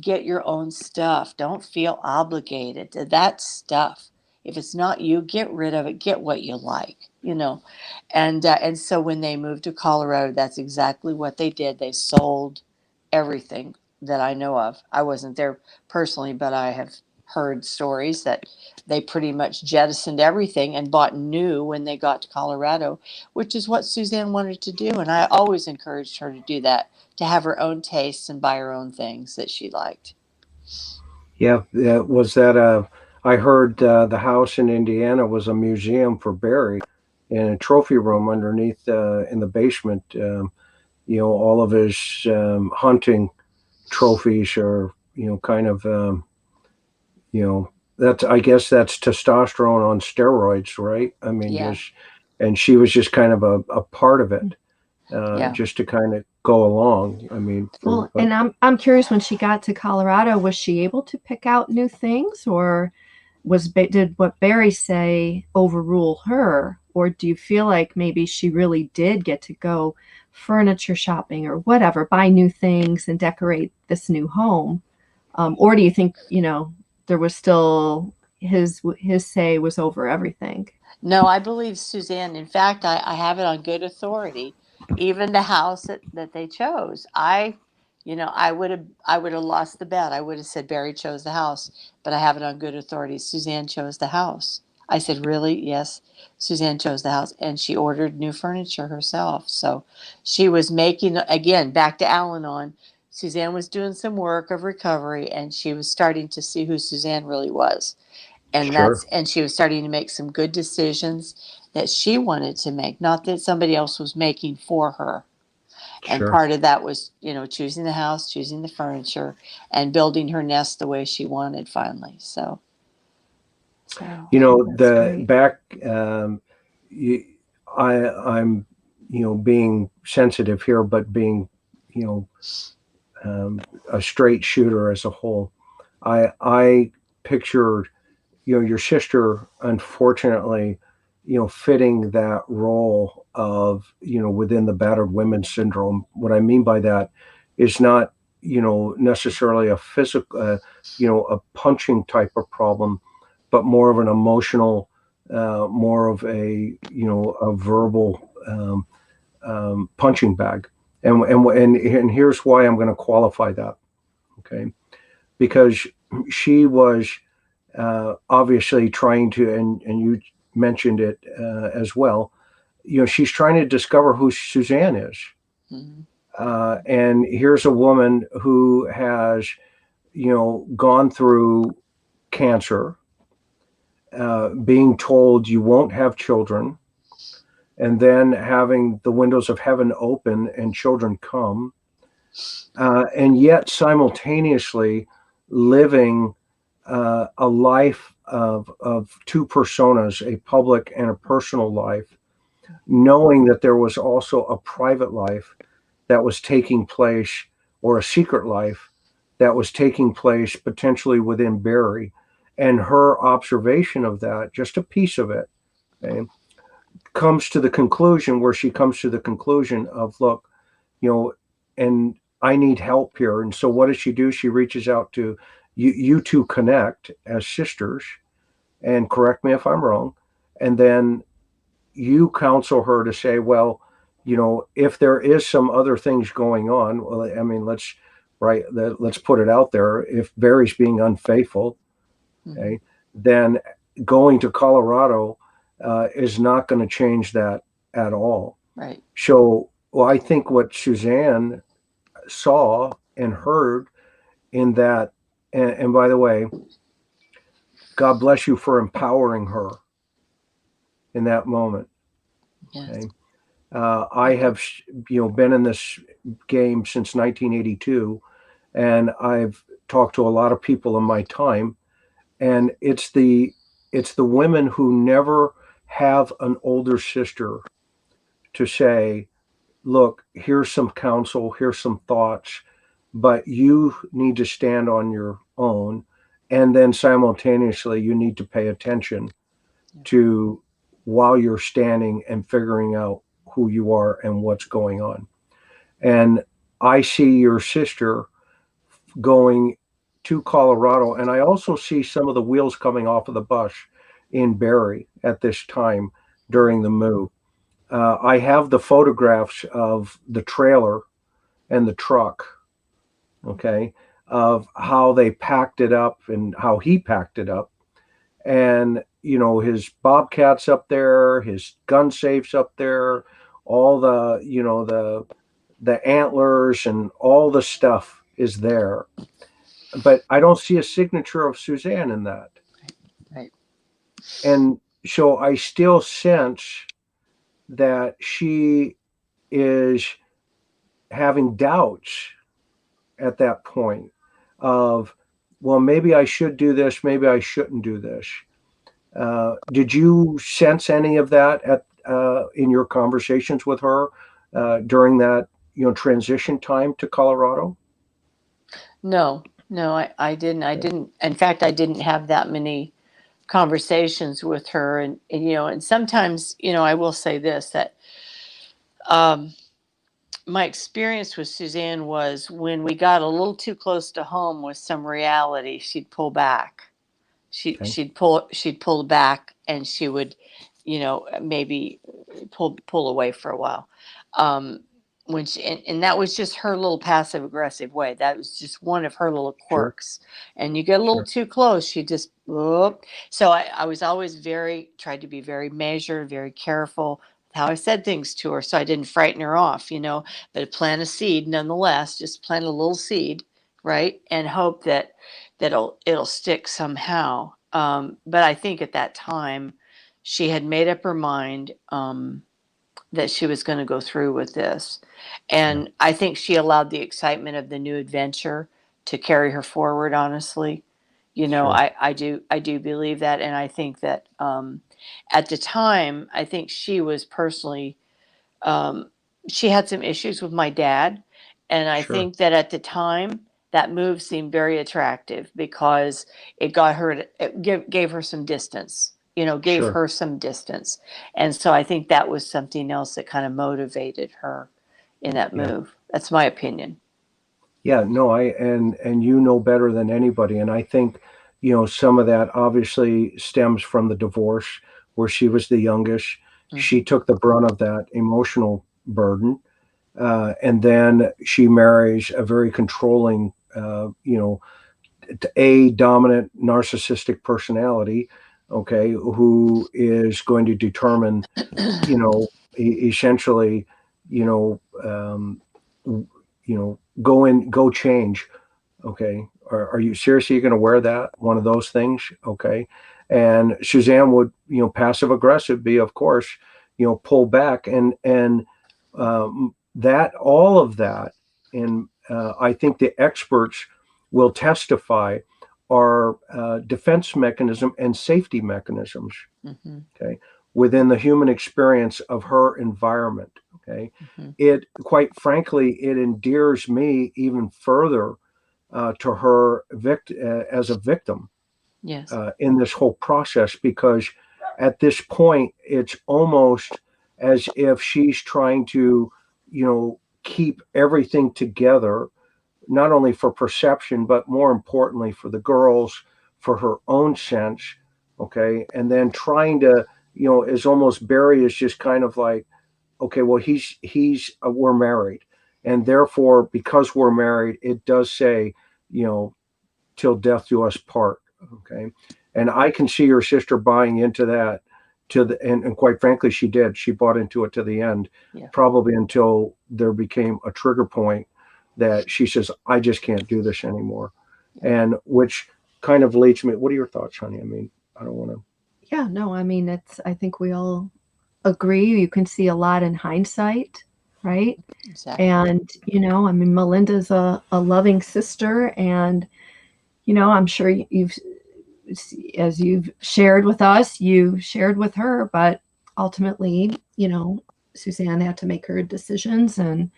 get your own stuff. Don't feel obligated to that stuff. If it's not you, get rid of it. Get what you like, And so when they moved to Colorado, that's exactly what they did. They sold everything that I know of. I wasn't there personally, but I have heard stories that they pretty much jettisoned everything and bought new when they got to Colorado, which is what Suzanne wanted to do. And I always encouraged her to do that, to have her own tastes and buy her own things that she liked. Yeah, was that I heard the house in Indiana was a museum for Barry, and a trophy room underneath in the basement. all of his hunting trophies are, kind of, I guess that's testosterone on steroids, right? I mean, Yeah. and she was just kind of a part of it, Yeah. just to kind of go along. I mean, Well, and I'm curious, when she got to Colorado, was she able to pick out new things, or did what Barry say overrule her, or do you feel like maybe she really did get to go furniture shopping or whatever, buy new things and decorate this new home? Or do you think, there was still his say was over everything? No, I believe Suzanne. In fact, I have it on good authority. Even the house that they chose, I would have lost the bet. I would have said Barry chose the house, but I have it on good authority. Suzanne chose the house. I said, really? Yes, Suzanne chose the house, and she ordered new furniture herself. So she was making, again, back to Al-Anon. Suzanne was doing some work of recovery, and she was starting to see who Suzanne really was, and sure, she was starting to make some good decisions that she wanted to make, not that somebody else was making for her. And sure. part of that was, choosing the house, choosing the furniture, and building her nest the way she wanted finally. So That's The great. back, you, I'm, being sensitive here, but being, you know, a straight shooter as a whole. I pictured, your sister, unfortunately, fitting that role of, within the battered women syndrome. What I mean by that is not, necessarily a physical, a punching type of problem, but more of an emotional, more of a verbal, punching bag. And here's why I'm going to qualify that. Okay. Because she was, obviously trying to, and you mentioned it, as well. She's trying to discover who Suzanne is. mhm. And here's a woman who has, gone through cancer, being told you won't have children, and then having the windows of heaven open and children come, and yet simultaneously living, a life of two personas, a public and a personal life, knowing that there was also a private life that was taking place, or a secret life that was taking place potentially within Barry. And her observation of that, just a piece of it, okay, comes to the conclusion where she comes to the conclusion of, look, and I need help here. And so what does she do? She reaches out to you two, connect as sisters, and correct me if I'm wrong. And then you counsel her to say, well, if there is some other things going on, well, I mean, let's put it out there. If Barry's being unfaithful, okay, then going to Colorado, is not going to change that at all. Right. So, well, I think what Suzanne saw and heard in that, and by the way, God bless you for empowering her in that moment. Yes. Okay. I have, been in this game since 1982, and I've talked to a lot of people in my time, and it's the women who never have an older sister to say, look, here's some counsel, here's some thoughts, but you need to stand on your own. And then simultaneously, you need to pay attention to, while you're standing and figuring out who you are and what's going on. And I see your sister going to Colorado, and I also see some of the wheels coming off of the bus in Barrie at this time during the move. I have the photographs of the trailer and the truck, okay, of how they packed it up and how he packed it up. And, his Bobcats up there, his gun safes up there, all the, the antlers and all the stuff is there. But I don't see a signature of Suzanne in that. Right. And so I still sense that she is having doubts at that point of, well, maybe I should do this, maybe I shouldn't do this. Did you sense any of that in your conversations with her during that transition time to Colorado? No, I didn't. I didn't. In fact, I didn't have that many conversations with her, and sometimes, I will say this, that my experience with Suzanne was when we got a little too close to home with some reality, she'd pull back. Okay. She'd pull back, and she would, maybe pull away for a while. When and that was just her little passive aggressive way. That was just one of her little quirks. Sure. And you get a little too close, she just, whoop. So I was always tried to be very measured, very careful how I said things to her, so I didn't frighten her off, but plant a seed nonetheless, just plant a little seed, right? And hope that it'll stick somehow. But I think at that time she had made up her mind that she was going to go through with this. And I think she allowed the excitement of the new adventure to carry her forward, honestly. Sure. I do believe that. And I think that at the time, I think she was personally, she had some issues with my dad. And I Sure. think that at the time, that move seemed very attractive because it gave her some distance, gave Sure. her some distance. And so I think that was something else that kind of motivated her in that move. That's my opinion. Yeah, no, and you know better than anybody. And I think, some of that obviously stems from the divorce where she was the youngest. Mm-hmm. She took the brunt of that emotional burden. And then she marries a very controlling, a dominant narcissistic personality, okay, who is going to determine, essentially, go change. Okay. Are you seriously going to wear that? One of those things. Okay. And Suzanne would, passive aggressive be, of course, pull back and that all of that. And I think the experts will testify are defense mechanism and safety mechanisms. Mm-hmm. Okay. Within the human experience of her environment. Okay. Mm-hmm. It, quite frankly, it endears me even further to her as a victim. Yes. In this whole process, because at this point, it's almost as if she's trying to, keep everything together, not only for perception, but more importantly for the girls, for her own sense. Okay. And then trying to, is almost Barry is just kind of like, okay, well, we're married. And therefore, because we're married, it does say, till death do us part. Okay. And I can see her sister buying into that and quite frankly, she did. She bought into it to the end, probably until there became a trigger point that she says, I just can't do this anymore. And which kind of leads me, what are your thoughts, honey? I mean, I don't want to. Yeah, no, I mean, I think we all agree. You can see a lot in hindsight, right? Exactly. And, I mean, Melinda's a loving sister, and, I'm sure as you've shared with us, you shared with her, but ultimately, Suzanne had to make her decisions, and,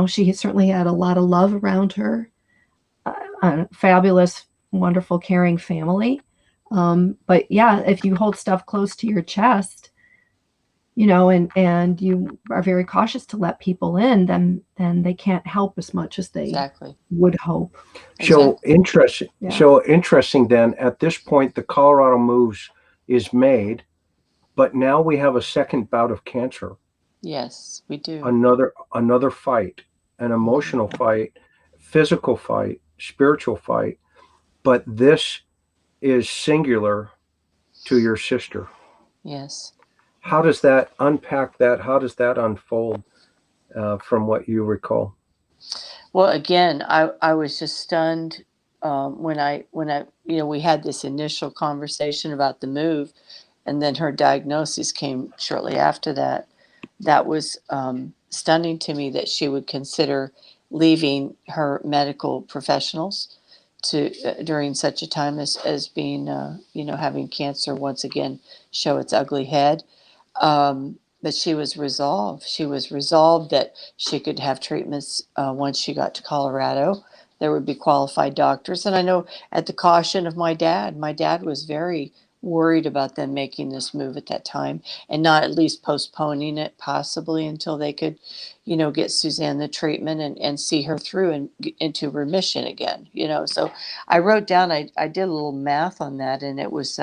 she certainly had a lot of love around her, a fabulous, wonderful, caring family. But yeah, if you hold stuff close to your chest, and you are very cautious to let people in, then they can't help as much as they would hope. So interesting. Yeah. So interesting. Then at this point, the Colorado moves is made, but now we have a second bout of cancer. Yes, we do. Another fight, an emotional fight, physical fight, spiritual fight, but this is singular to your sister. Yes. How does that unpack that? How does that unfold from what you recall? Well, again, I was just stunned when we had this initial conversation about the move, and then her diagnosis came shortly after that. That was stunning to me that she would consider leaving her medical professionals to during such a time as being, having cancer once again show its ugly head. But she was resolved. She was resolved that she could have treatments once she got to Colorado. There would be qualified doctors. And I know at the caution of my dad was very worried about them making this move at that time and not at least postponing it possibly until they could, get Suzanne the treatment and see her through and into remission again, So I wrote down, I did a little math on that, and it was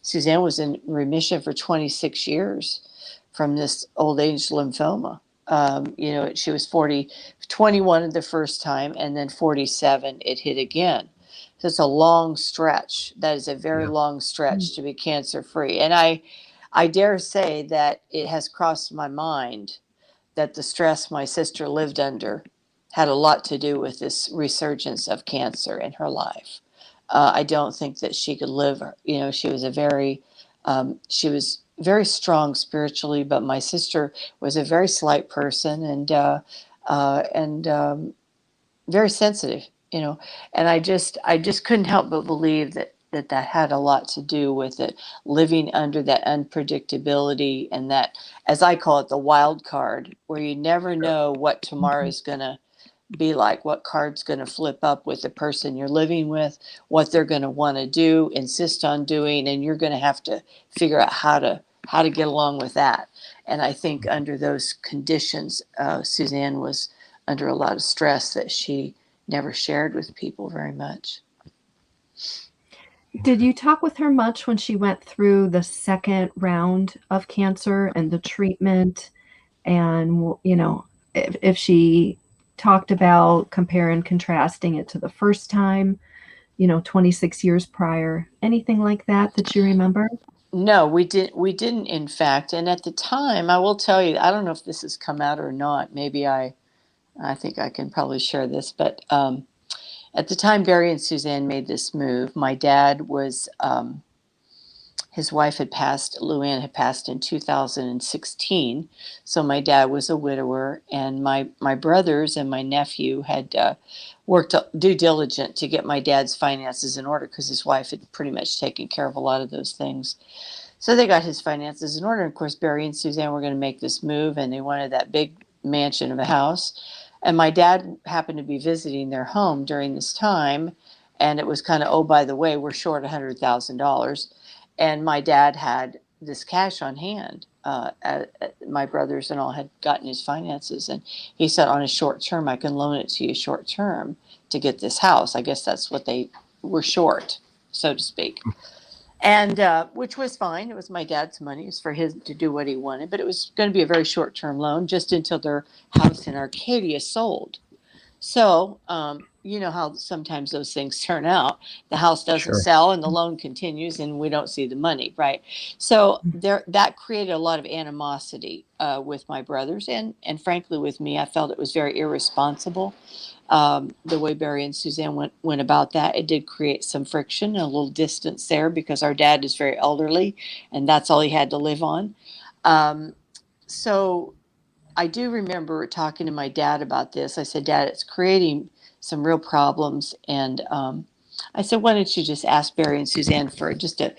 Suzanne was in remission for 26 years from this old age lymphoma. She was 21 the first time, and then 47, it hit again. So it's a long stretch. That is a very long stretch to be cancer free. And I dare say that it has crossed my mind that the stress my sister lived under had a lot to do with this resurgence of cancer in her life. I don't think that she could live, she was she was very strong spiritually, but my sister was a very slight person and very sensitive, and I just couldn't help but believe that had a lot to do with it, living under that unpredictability and that, as I call it, the wild card, where you never know what tomorrow is going to be like, what card's going to flip up with the person you're living with, what they're going to want to do, insist on doing, and you're going to have to figure out how to get along with that. And I think under those conditions, Suzanne was under a lot of stress that she never shared with people very much. Did you talk with her much when she went through the second round of cancer and the treatment? And, if she talked about compare and contrasting it to the first time, 26 years prior, anything like that you remember? No, we didn't, in fact. And at the time, I will tell you, I don't know if this has come out or not. Maybe I think I can probably share this, but at the time Barry and Suzanne made this move, my dad was, his wife had passed, Luann had passed in 2016. So my dad was a widower, and my brothers and my nephew had worked due diligent to get my dad's finances in order because his wife had pretty much taken care of a lot of those things. So they got his finances in order. And of course, Barry and Suzanne were going to make this move, and they wanted that big mansion of a house. And my dad happened to be visiting their home during this time. And it was kind of, oh, by the way, we're short $100,000. And my dad had this cash on hand. My brothers and all had gotten his finances. And he said, on a short term, I can loan it to you short term to get this house. I guess that's what they were short, so to speak. And which was fine. It was my dad's money. It was for his to do what he wanted. But it was going to be a very short-term loan just until their house in Arcadia sold. So you know how sometimes those things turn out. The house doesn't sell and the loan continues and we don't see the money, right? So that created a lot of animosity with my brothers and frankly with me. I felt it was very irresponsible. The way Barry and Suzanne went about that. It did create some friction and a little distance there because our dad is very elderly and that's all he had to live on. So I do remember talking to my dad about this. I said, Dad, it's creating some real problems. And I said, why don't you just ask Barry and Suzanne for just a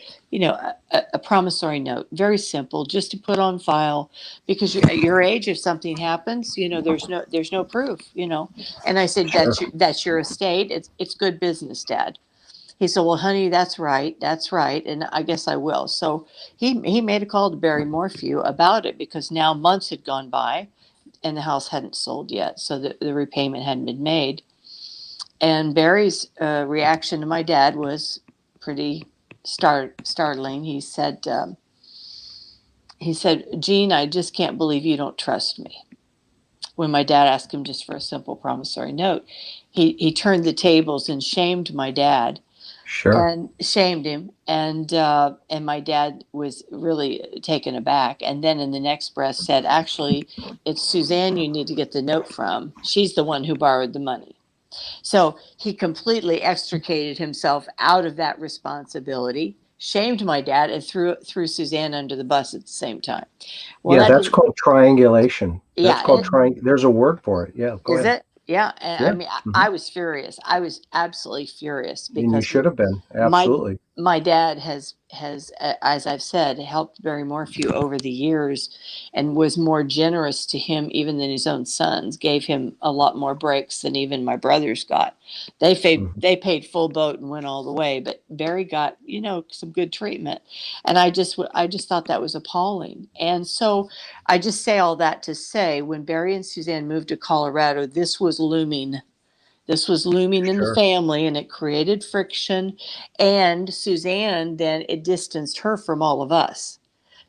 promissory note, very simple, just to put on file, because at your age, if something happens, there's no proof, And I said, that's your estate. It's good business, Dad. He said, well, honey, that's right. And I guess I will. So he made a call to Barry Morphew about it because now months had gone by and the house hadn't sold yet. So the repayment hadn't been made. And Barry's reaction to my dad was pretty startling. He said, Gene, I just can't believe you don't trust me. When my dad asked him just for a simple promissory note, he turned the tables and shamed my dad. Sure. And shamed him. And my dad was really taken aback. And then in the next breath said, actually, it's Suzanne you need to get the note from. She's the one who borrowed the money. So he completely extricated himself out of that responsibility. shamed my dad and threw Suzanne under the bus at the same time. Well, Yeah, that that's didn't, called triangulation. That's yeah, called there's a word for it. Yeah, go is ahead. it? Yeah, and I Yeah. mean, Hmm. I was furious. I was absolutely furious And you because should have been. my Absolutely. my dad has as I've said, helped Barry Morphew over the years, and was more generous to him even than his own sons. Gave him a lot more breaks than even my brothers got. Mhm. They paid full boat and went all the way, but Barry got, some good treatment, and I just thought that was appalling. And so I just say all that to say, when Barry and Suzanne moved to Colorado, this was looming. This was looming in the Sure. family, and it created friction. And Suzanne, then it distanced her from all of us,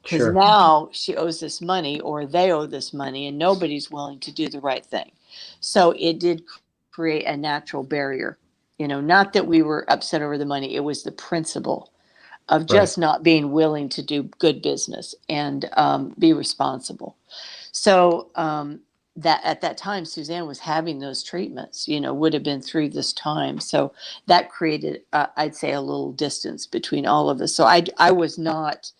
because Sure. now she owes this money, or they owe this money, and nobody's willing to do the right thing. So it did create a natural barrier. Not that we were upset over the money, it was the principle of Right. just not being willing to do good business and be responsible. So that at that time, Suzanne was having those treatments, would have been through this time. So that created, I'd say, a little distance between all of us. So I was not,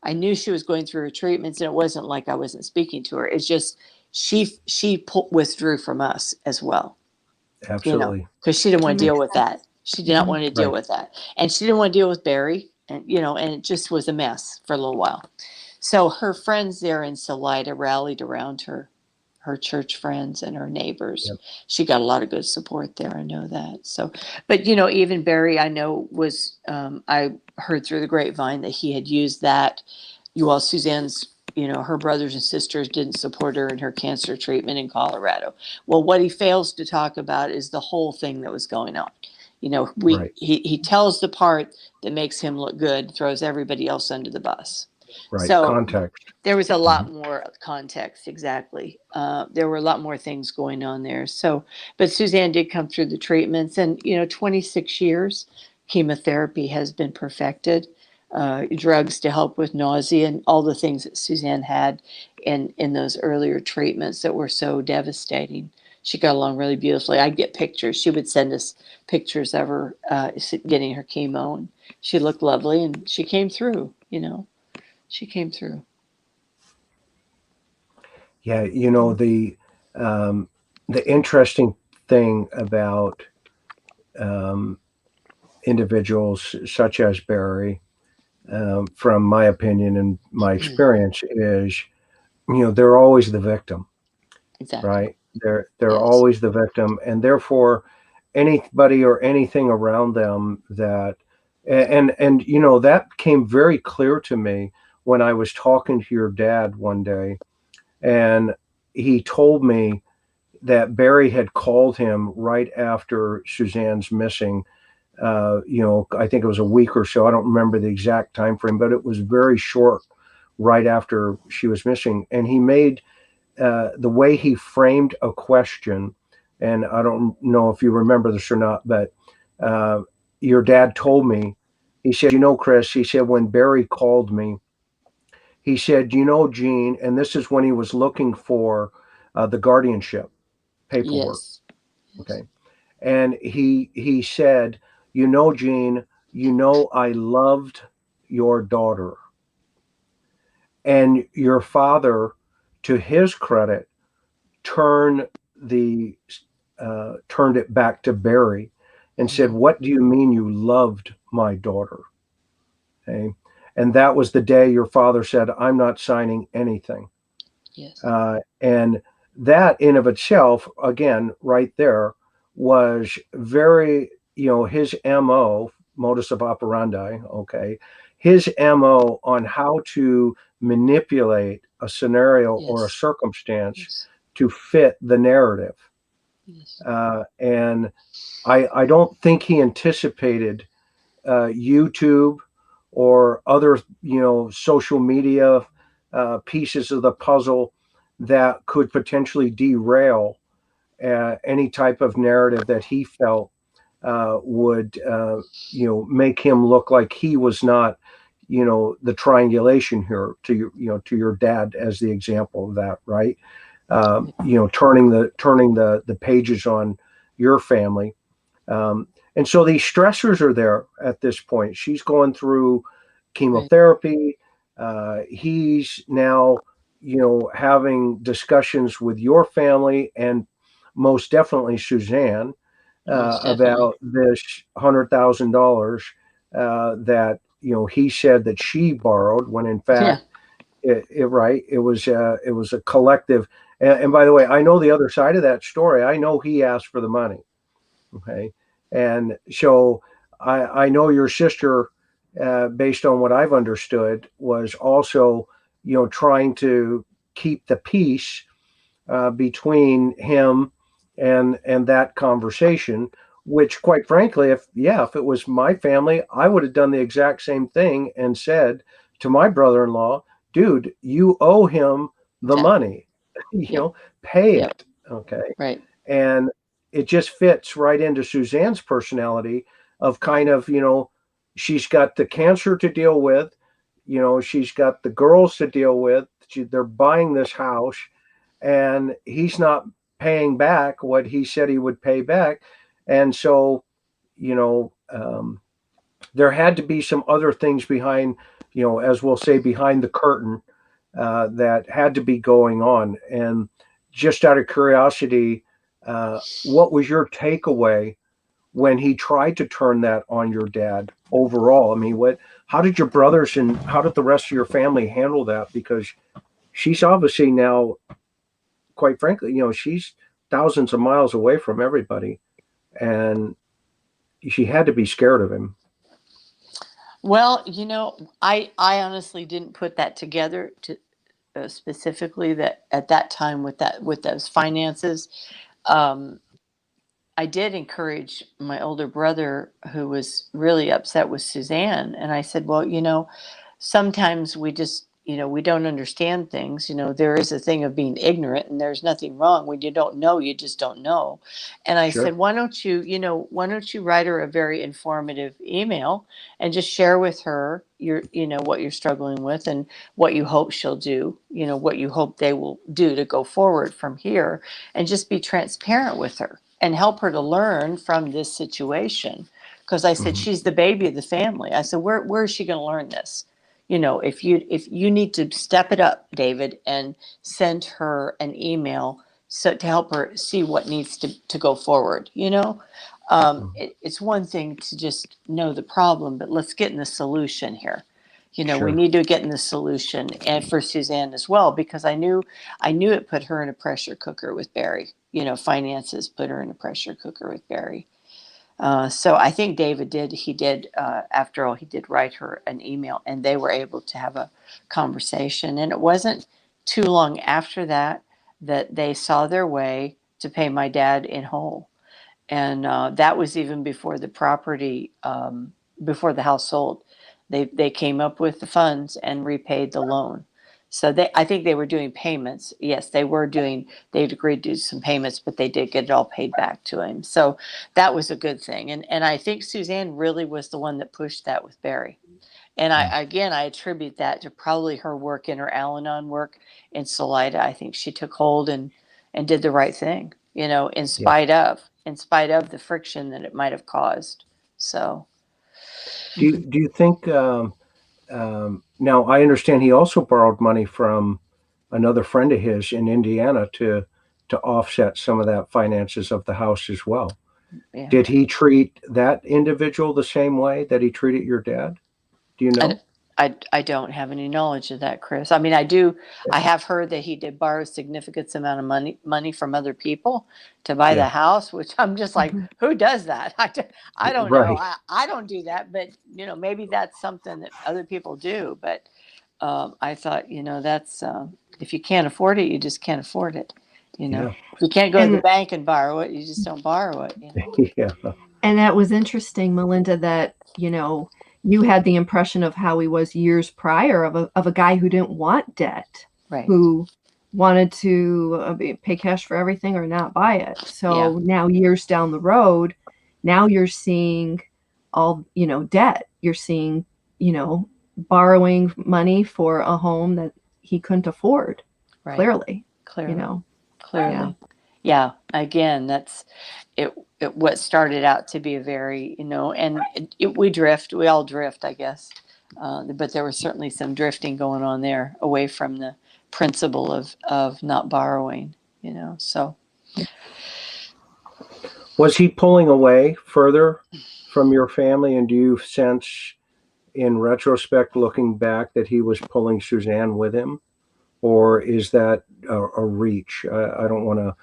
I knew she was going through her treatments, and it wasn't like I wasn't speaking to her. It's just withdrew from us as well, Absolutely. because she didn't That want to deal makes with that. sense. She did not Mhm. want to deal Right. with that. And she didn't want to deal with Barry. And it just was a mess for a little while. So her friends there in Salida rallied around her church friends and her neighbors. Yep. She got a lot of good support there. I know that. So, but even Barry, I know I heard through the grapevine that he had used that. Suzanne's, her brothers and sisters didn't support her in her cancer treatment in Colorado. Well, what he fails to talk about is the whole thing that was going on. Right. He tells the part that makes him look good, throws everybody else under the bus. Right. So Context. there was a Hmm. lot more context, exactly. There were a lot more things going on there. So, but Suzanne did come through the treatments, and 26 years, chemotherapy has been perfected, drugs to help with nausea, and all the things that Suzanne had in those earlier treatments that were so devastating. She got along really beautifully. I'd get pictures. She would send us pictures of her getting her chemo, and she looked lovely, and she came through. She came through. Yeah. The interesting thing about um, individuals such as Barry, from my opinion and my experience, is they're always the victim, Exactly. right? They're Yes. always the victim, and therefore anybody or anything around them that and that came very clear to me when I was talking to your dad one day, and he told me that Barry had called him right after Suzanne's missing. I think it was a week or so. I don't remember the exact time frame, but it was very short right after she was missing. And he made the way he framed a question, and I don't know if you remember this or not, but uh, your dad told me, he said, Chris, he said, when Barry called me, he said, Gene, and this is when he was looking for the guardianship paperwork. Yes. Okay. And he said, Gene, I loved your daughter. And your father, to his credit, turned the turned it back to Barry and said, Mhm. "What do you mean you loved my daughter?" Okay. And that was the day your father said, "I'm not signing anything." Yes. And that in of itself, again, right there, was very, his MO, modus of operandi, okay, his MO on how to manipulate a scenario or a Yes. circumstance Yes. to fit the narrative. Yes. And I don't think he anticipated YouTube or other, social media pieces of the puzzle that could potentially derail any type of narrative that he felt would, make him look like he was not, the triangulation here to to your dad as the example of that, right? Turning the pages on your family. And so these stressors are there at this point. She's going through chemotherapy. He's now, having discussions with your family and most definitely Suzanne about this $100,000 that he said that she borrowed when in fact it was a collective. And by the way, I know the other side of that story. I know he asked for the money. Okay, and so I know your sister, based on what I've understood, was also trying to keep the peace between him and that conversation, which quite frankly, if it was my family, I would have done the exact same thing and said to my brother-in-law, dude, you owe him the money, pay it. Okay. Right. And it just fits right into Suzanne's personality of kind of, she's got the cancer to deal with, she's got the girls to deal with. They're buying this house and he's not paying back what he said he would pay back. And so, there had to be some other things behind, as we'll say, behind the curtain that had to be going on. And just out of curiosity, what was your takeaway when he tried to turn that on your dad overall? I mean, how did your brothers and how did the rest of your family handle that? Because she's obviously now, quite frankly, she's thousands of miles away from everybody, and she had to be scared of him. Well, I honestly didn't put that together to specifically that at that time with those finances. I did encourage my older brother, who was really upset with Suzanne, and I said, well, sometimes we just we don't understand things. There is a thing of being ignorant, and there's nothing wrong when you don't know. You just don't know. And I said, why don't you write her a very informative email and just share with her what you're struggling with and what you hope she'll do, what you hope they will do to go forward from here, and just be transparent with her and help her to learn from this situation. Because I said, she's the baby of the family. I said, where is she going to learn this? If you need to step it up, David, and send her an email to help her see what needs to go forward. It's one thing to just know the problem, but let's get in the solution here. We need to get in the solution, and for Suzanne as well, because I knew it put her in a pressure cooker with Barry. Finances put her in a pressure cooker with Barry. So I think David did, after all, he did write her an email, and they were able to have a conversation. And it wasn't too long after that they saw their way to pay my dad in whole. And that was even before the property, before the house sold. They came up with the funds and repaid the loan. So I think they were doing payments. Yes, they'd agreed to do some payments, but they did get it all paid back to him. So that was a good thing. And I think Suzanne really was the one that pushed that with Barry. And I attribute that to probably her work in her Al-Anon work in Soleil. I think she took hold and did the right thing, in spite of the friction that it might have caused. So do you think now I understand he also borrowed money from another friend of his in Indiana to offset some of that finances of the house as well. Yeah. Did he treat that individual the same way that he treated your dad? Do you know? I don't have any knowledge of that, Chris. I mean, I do. I have heard that he did borrow a significant amount of money from other people to buy the house, which I'm just like, who does that? I don't know. I don't do that, but maybe that's something that other people do. But I thought, that's if you can't afford it, you just can't afford it. If you can't go to the bank and borrow it, you just don't borrow it. Yeah. And that was interesting, Melinda, that you had the impression of how he was years prior of a guy who didn't want debt, who wanted to pay cash for everything or not buy it. So now years down the road, now you're seeing all, debt. You're seeing, borrowing money for a home that he couldn't afford. Clearly. Clearly. Yeah. Again, that's it. What started out to be a very, and we all drift, I guess. But there was certainly some drifting going on there away from the principle of not borrowing, so. Was he pulling away further from your family? And do you sense in retrospect, looking back, that he was pulling Suzanne with him? Or is that a reach? I don't want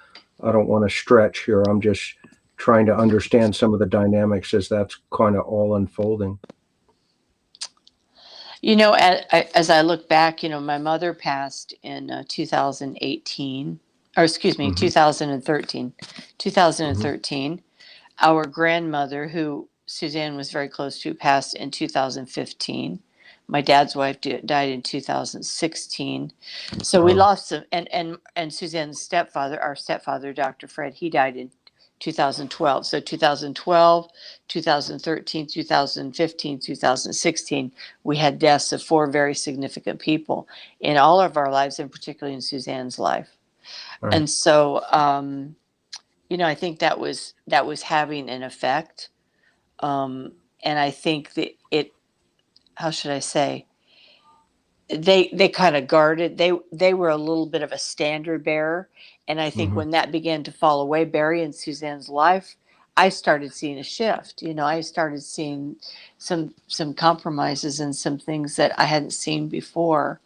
to stretch here. I'm just trying to understand some of the dynamics as that's kind of all unfolding. As I look back, my mother passed in 2018, or excuse me, 2013. 2013. Our grandmother, who Suzanne was very close to, passed in 2015. My dad's wife died in 2016. So we lost some, and Suzanne's stepfather, our stepfather, Dr. Fred, he died in 2012. So 2012, 2013, 2015, 2016, we had deaths of 4 very significant people in all of our lives, and particularly in Suzanne's life. Right. And so, I think that was having an effect. And I think that how should I say, they kind of guarded, they were a little bit of a standard bearer. And I think when that began to fall away, Barry and Suzanne's life, I started seeing a shift. I started seeing some compromises and some things that I hadn't seen before.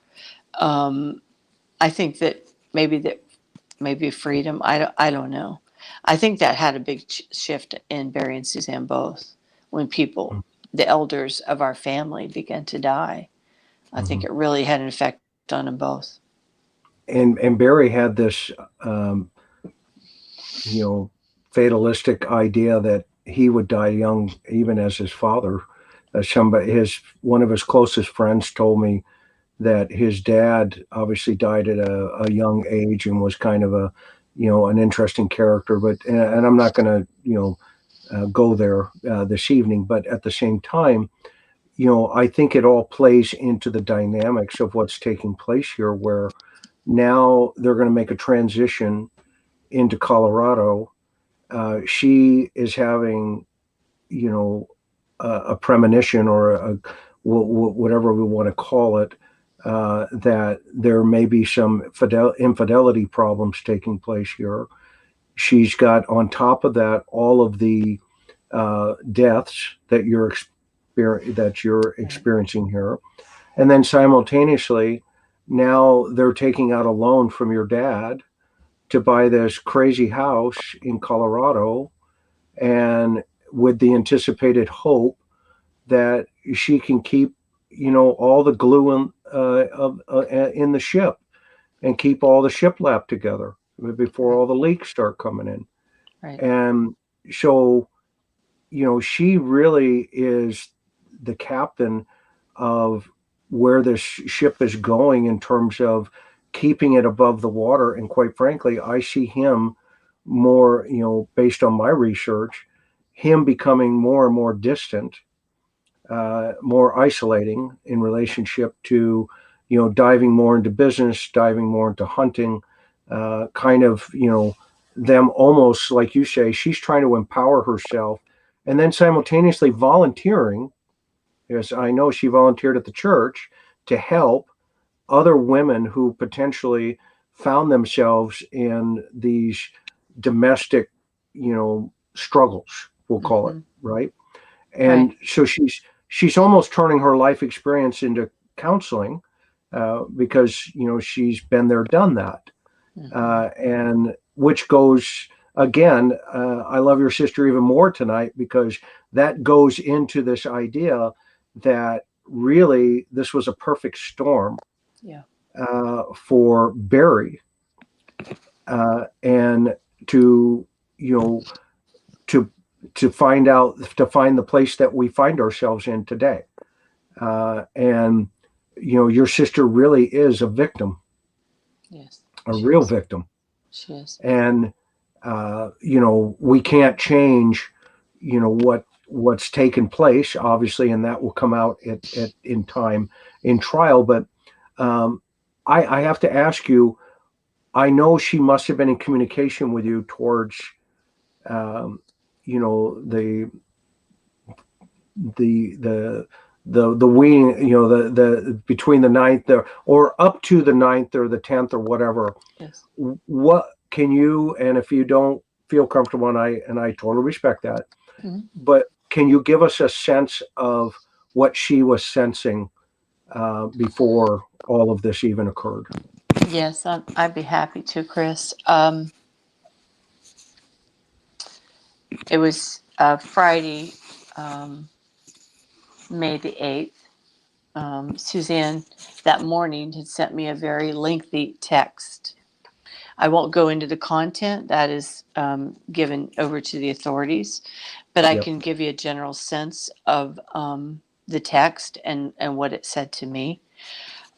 I think that maybe freedom. I don't know. I think that had a big shift in Barry and Suzanne both, when people, the elders of our family, began to die. I think it really had an effect on them both. And Barry had this, fatalistic idea that he would die young, even as his father. One of his closest friends told me that his dad obviously died at a young age and was kind of an interesting character. But and I'm not going to go there this evening. But at the same time, I think it all plays into the dynamics of what's taking place here, where now they're going to make a transition into Colorado. She is having, a premonition, or whatever we want to call it, that there may be some infidelity problems taking place here. She's got on top of that all of the deaths that you're experiencing here, and then simultaneously, now they're taking out a loan from your dad to buy this crazy house in Colorado, and with the anticipated hope that she can keep, all the glue in the ship, and keep all the shiplap together before all the leaks start coming in. Right. And so, she really is the captain of where this ship is going in terms of keeping it above the water. And quite frankly, I see him more, based on my research, him becoming more and more distant, more isolating in relationship to, diving more into business, diving more into hunting, them almost, like you say, she's trying to empower herself, and then simultaneously volunteering, because I know she volunteered at the church to help other women who potentially found themselves in these domestic, struggles, we'll call it, right? And so she's almost turning her life experience into counseling, because, she's been there, done that. And which goes, again, I love your sister even more tonight, because that goes into this idea that really this was a perfect storm for Barry, and to find the place that we find ourselves in today. And your sister really is a victim. Yes. A real victim. She is. And we can't change what's taken place, obviously, and that will come out in time in trial. But I have to ask you, I know she must have been in communication with you towards the the weaning, the between the ninth there, or up to the ninth or the 10th or whatever. Yes. What can you, and if you don't feel comfortable, and I totally respect that, Mm-hmm. but can you give us a sense of what she was sensing before all of this even occurred? Yes, I'd be happy to, Chris. It was Friday, May the 8th. Suzanne that morning had sent me a very lengthy text. I won't go into the content, that is given over to the authorities, but I Yep. can give you a general sense of the text and what it said to me.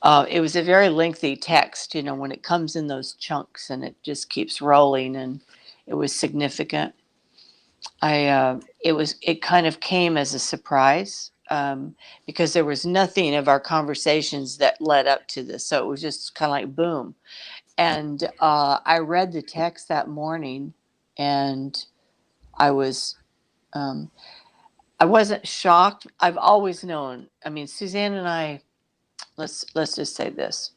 It was a very lengthy text, when it comes in those chunks and it just keeps rolling, and it was significant. It kind of came as a surprise because there was nothing of our conversations that led up to this. So it was just kind of like boom. And I read the text that morning, and I was, I wasn't shocked. I've always known. I mean, Suzanne and I, let's just say this.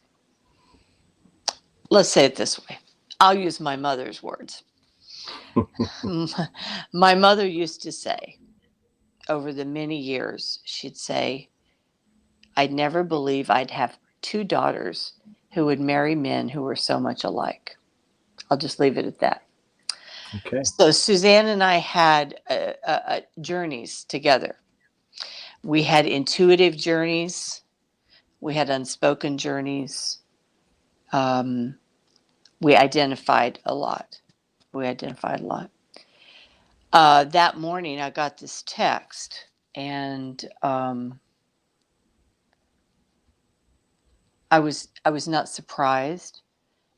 Let's say it this way. I'll use my mother's words. My mother used to say, over the many years, she'd say, I'd never believe I'd have two daughters who would marry men who were so much alike. I'll just leave it at that. Okay. So Suzanne and I had journeys together. We had intuitive journeys. We had unspoken journeys. We identified a lot. That morning, I got this text, and I was not surprised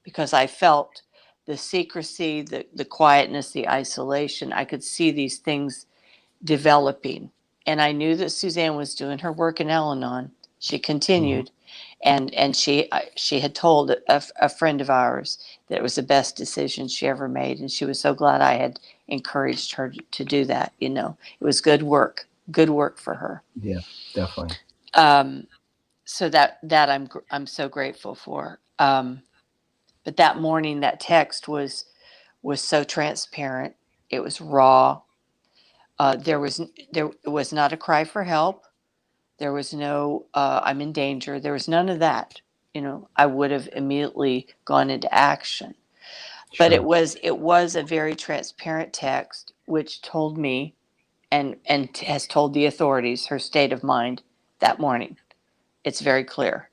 because I felt the secrecy, the quietness, the isolation. I could see these things developing, and I knew that Suzanne was doing her work in Al-Anon. She continued, and she had told a friend of ours that it was the best decision she ever made, and she was so glad I had encouraged her to do that. It was good work for her. Yeah, definitely. So that I'm so grateful for. But that morning, that text was so transparent. It was raw. There was not a cry for help. There was no I'm in danger. There was none of that. I would have immediately gone into action. But Sure. it was a very transparent text, which told me and has told the authorities her state of mind that morning. It's very clear.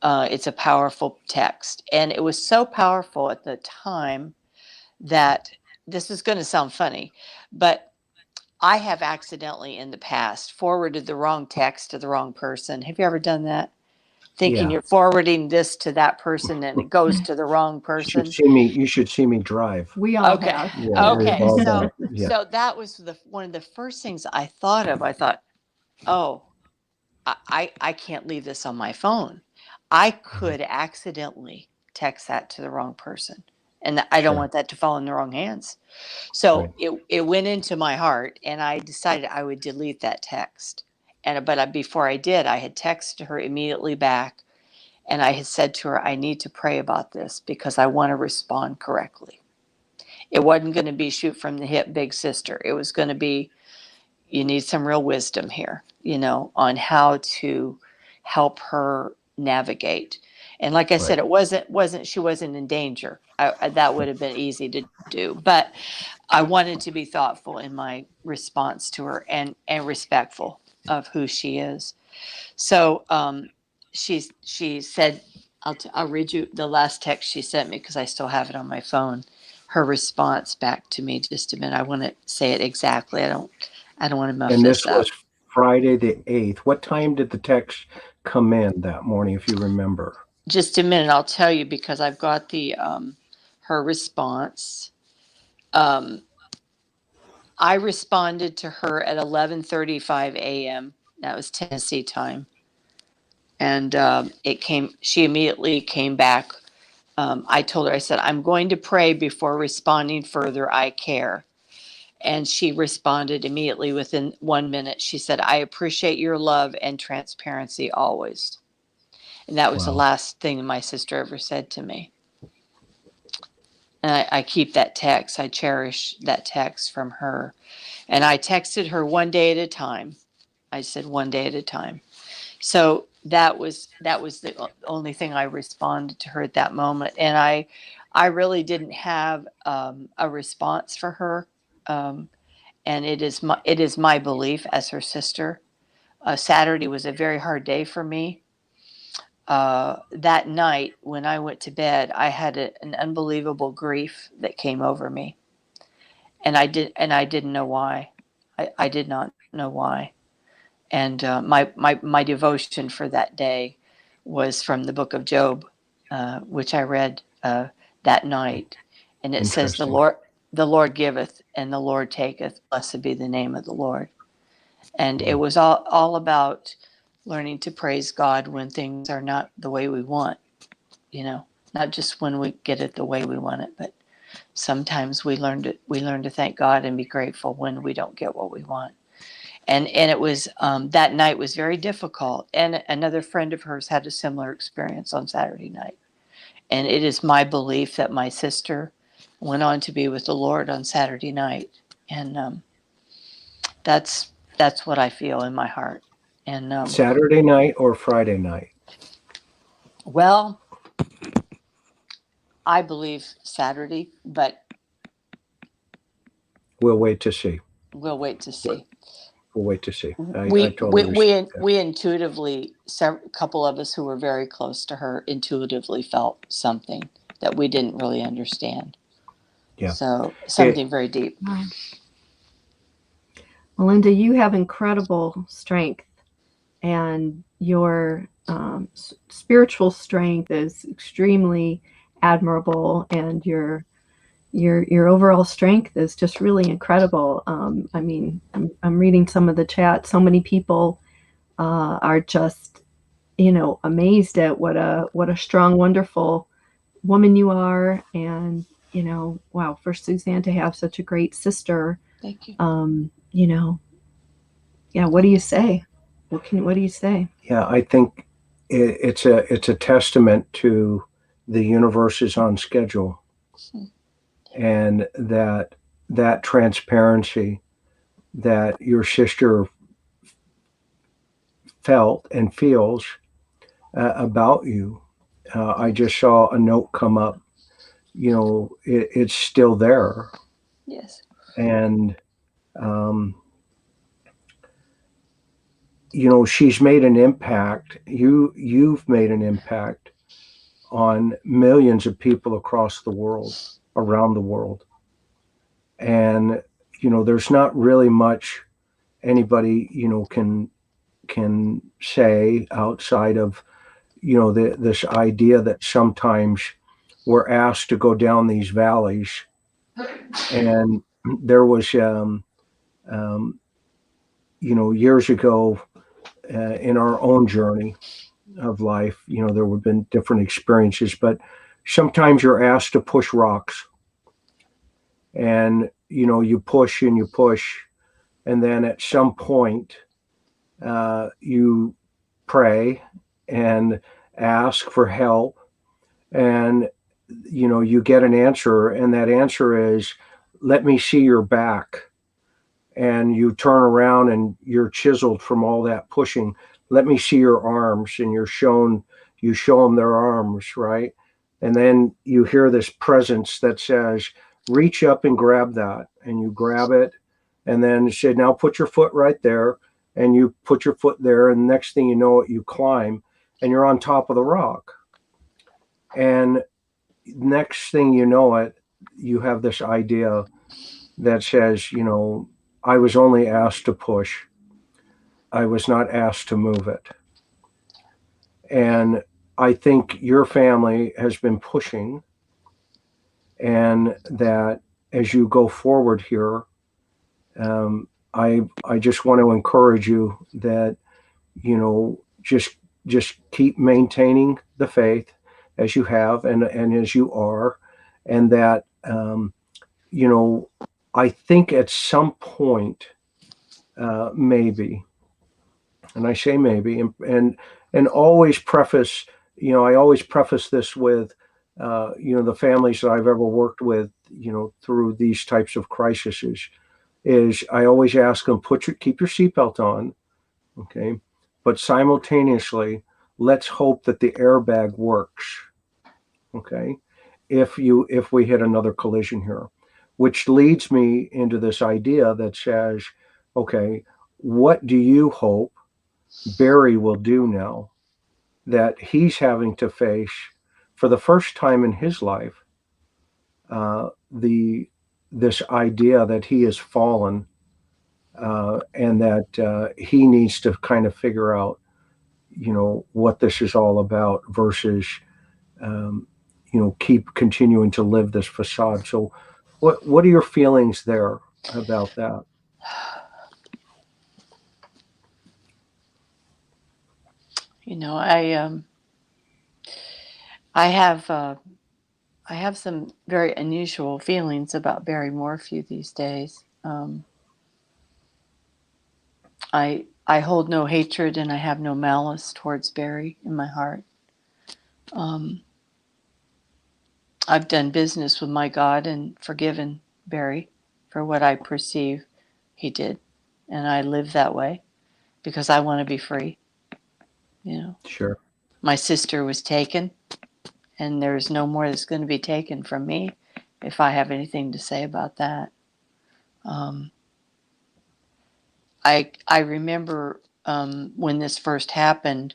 It's a powerful text, and it was so powerful at the time that this is going to sound funny, but I have accidentally in the past forwarded the wrong text to the wrong person. Have you ever done that? Thinking Yeah. you're forwarding this to that person and it goes to the wrong person. You should see me drive. We all Okay. have. Yeah, Okay. we've all done it. Yeah. So that was one of the first things I thought of. I thought, oh, I can't leave this on my phone. I could accidentally text that to the wrong person, and I don't Sure. want that to fall in the wrong hands. So Right. it went into my heart, and I decided I would delete that text. But before I did, I had texted her immediately back, and I had said to her, I need to pray about this because I want to respond correctly. It wasn't going to be shoot from the hip, big sister. It was going to be, you need some real wisdom here, on how to help her navigate. And like I said, Right. she wasn't in danger. That would have been easy to do, but I wanted to be thoughtful in my response to her and respectful of who she is. So she said, I'll read you the last text she sent me because I still have it on my phone. Her response back to me, just a minute. I want to say it exactly. I don't want to muff And this this up. was Friday the 8th. What time did the text come in that morning, if you remember? Just a minute. I'll tell you because I've got the her response. I responded to her at 11:35 a.m. That was Tennessee time, and she immediately came back. I told her, I said, I'm going to pray before responding further. I care. And she responded immediately within 1 minute. She said, "I appreciate your love and transparency always." And that was the Wow. last thing my sister ever said to me. And I keep that text. I cherish that text from her. And I texted her one day at a time. I said one day at a time. So that was the only thing I responded to her at that moment. And I really didn't have a response for her. And it is my belief as her sister. Saturday was a very hard day for me. That night when I went to bed, I had an unbelievable grief that came over me, and I didn't know why. I did not know why. And my devotion for that day was from the book of Job, which I read that night, and it says, the Lord giveth and the Lord taketh, blessed be the name of the Lord. And it was all about learning to praise God when things are not the way we want, not just when we get it the way we want it, but sometimes we learn to thank God and be grateful when we don't get what we want. And it was that night was very difficult. And another friend of hers had a similar experience on Saturday night. And it is my belief that my sister went on to be with the Lord on Saturday night. And that's what I feel in my heart. And Saturday night or Friday night? Well, I believe Saturday, but we'll wait to see. We'll wait to see. We'll wait to see. We intuitively, a couple of us who were very close to her, intuitively felt something that we didn't really understand. Yeah. So something very deep. Wow. Melinda, you have incredible strength, and your spiritual strength is extremely admirable, and your overall strength is just really incredible. I mean, I'm reading some of the chat. So many people are just, amazed at what a strong, wonderful woman you are, and wow, for Suzanne to have such a great sister. Thank you. Yeah. What do you say? What do you say? Yeah, I think it's a testament to the universe is on schedule, and that transparency that your sister felt and feels about you. I just saw a note come up. It's still there. Yes. And she's made an impact. You've made an impact on millions of people across the world, around the world. And there's not really much anybody can say outside of this idea that sometimes we're asked to go down these valleys. And there was years ago in our own journey of life, there would have been different experiences, but sometimes you're asked to push rocks, and you push and you push, and then at some point you pray and ask for help, and you get an answer, and that answer is, let me see your back. And you turn around and you're chiseled from all that pushing. Let me see your arms. And you show them their arms, right? And then you hear this presence that says, reach up and grab that. And you grab it. And then it said, now put your foot right there. And you put your foot there. And the next thing you know it, you climb and you're on top of the rock. And next thing you know it, you have this idea that says, I was only asked to push. I was not asked to move it. And I think your family has been pushing, and that as you go forward here, I just want to encourage you that, just keep maintaining the faith as you have and as you are, and that, I think at some point, maybe, and I say maybe, and always preface, I always preface this with, the families that I've ever worked with, through these types of crises, is I always ask them, keep your seatbelt on, okay, but simultaneously, let's hope that the airbag works, okay, if we hit another collision here, which leads me into this idea that says, okay, what do you hope Barry will do now that he's having to face for the first time in his life, the this idea that he has fallen, and that he needs to kind of figure out, what this is all about versus, um, keep continuing to live this facade. So, what are your feelings there about that? I have some very unusual feelings about Barry Morphew these days. I hold no hatred and I have no malice towards Barry in my heart. I've done business with my God and forgiven Barry for what I perceive he did, and I live that way because I want to be free. Sure. My sister was taken, and there's no more that's going to be taken from me if I have anything to say about that. I remember when this first happened.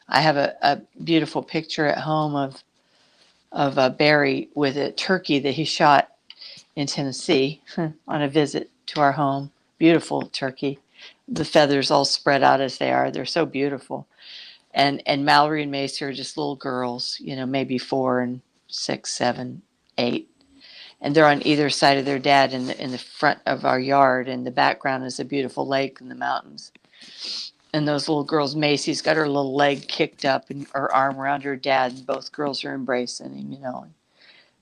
I have a beautiful picture at home of Barry with a turkey that he shot in Tennessee on a visit to our home. Beautiful turkey, the feathers all spread out as they are. They're so beautiful. And Mallory and Macy are just little girls, maybe 4 and 6, 7, 8. And they're on either side of their dad in the front of our yard, and the background is a beautiful lake and the mountains. And those little girls, Macy's got her little leg kicked up and her arm around her dad, and both girls are embracing him.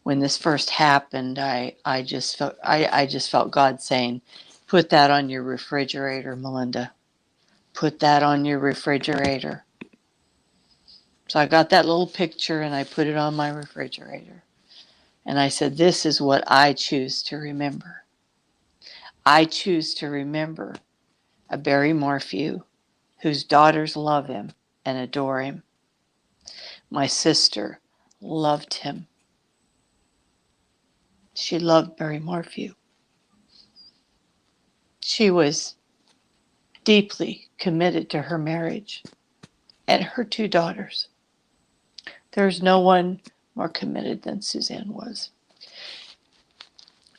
When this first happened, I just felt God saying, "Put that on your refrigerator, Melinda. Put that on your refrigerator." So I got that little picture and I put it on my refrigerator. And I said, "This is what I choose to remember. I choose to remember a Barry Morphew whose daughters love him and adore him. My sister loved him. She loved Barry Morphew. She was deeply committed to her marriage and her 2 daughters. There's no one more committed than Suzanne was.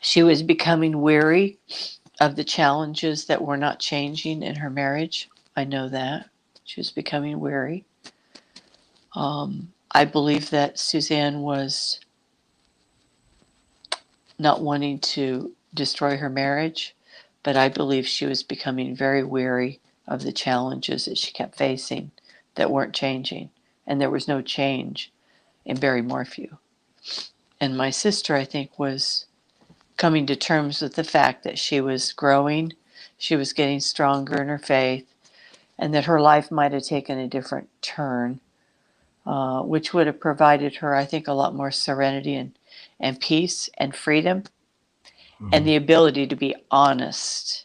She was becoming weary of the challenges that were not changing in her marriage. I know that. She was becoming weary. I believe that Suzanne was not wanting to destroy her marriage, but I believe she was becoming very weary of the challenges that she kept facing that weren't changing. And there was no change in Barry Morphew. And my sister, I think, was coming to terms with the fact that she was growing, she was getting stronger in her faith, and that her life might have taken a different turn, which would have provided her, I think, a lot more serenity and peace and freedom, and the ability to be honest.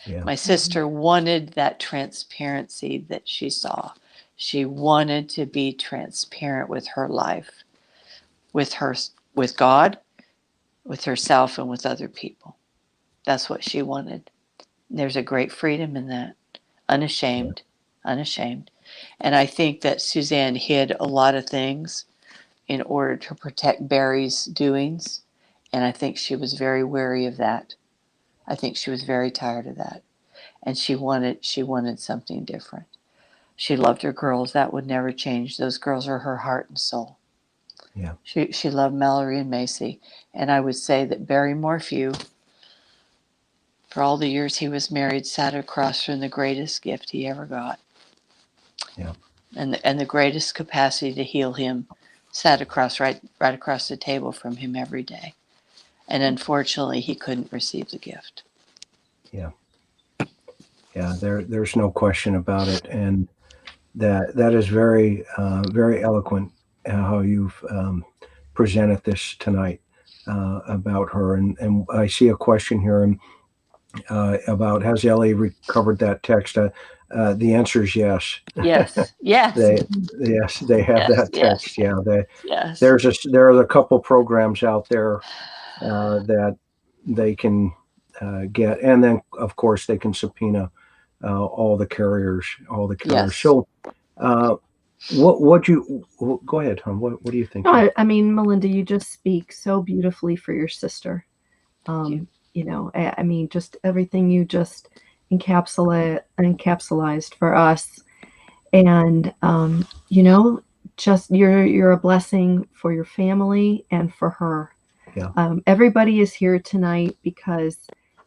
Yeah. My sister wanted that transparency that she saw. She wanted to be transparent with her life, with God, with herself, and with other people. That's what she wanted. There's a great freedom in that. Unashamed. And I think that Suzanne hid a lot of things in order to protect Barry's doings. And I think she was very wary of that. I think she was very tired of that. And she wanted something different. She loved her girls. That would never change. Those girls are her heart and soul. Yeah. She loved Mallory and Macy. And I would say that Barry Morphew, for all the years he was married, sat across from the greatest gift he ever got. Yeah. And the greatest capacity to heal him sat right across the table from him every day. And unfortunately, he couldn't receive the gift. Yeah. Yeah, there's no question about it. And that is very, very eloquent how you've presented this tonight about her. And I see a question here about has Ellie recovered that text? The answer is yes. Yes. Yes. they have that text. Yes. Yeah, Yes. there are a couple programs out there that they can get, and then of course they can subpoena all the carriers. Yes. So, what you go ahead, hon? What do you think? No, I mean, Melinda, you just speak so beautifully for your sister. You know, I mean, just everything you just encapsulated for us, and you know, just you're a blessing for your family and for her. Yeah. Everybody is here tonight because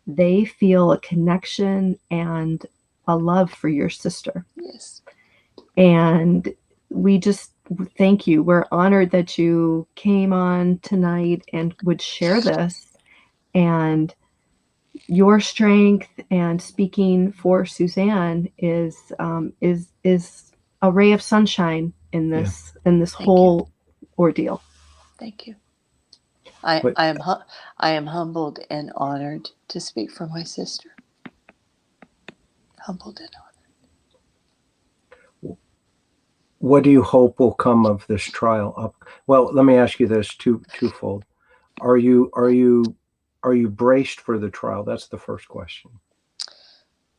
they feel a connection and a love for your sister. Yes. And we just thank you. We're honored that you came on tonight and would share this, and your strength and speaking for Suzanne is a ray of sunshine in this whole ordeal. Thank you. I am humbled and honored to speak for my sister. Humbled and honored. What do you hope will come of this trial? Well, let me ask you this twofold. Are you braced for the trial? That's the first question.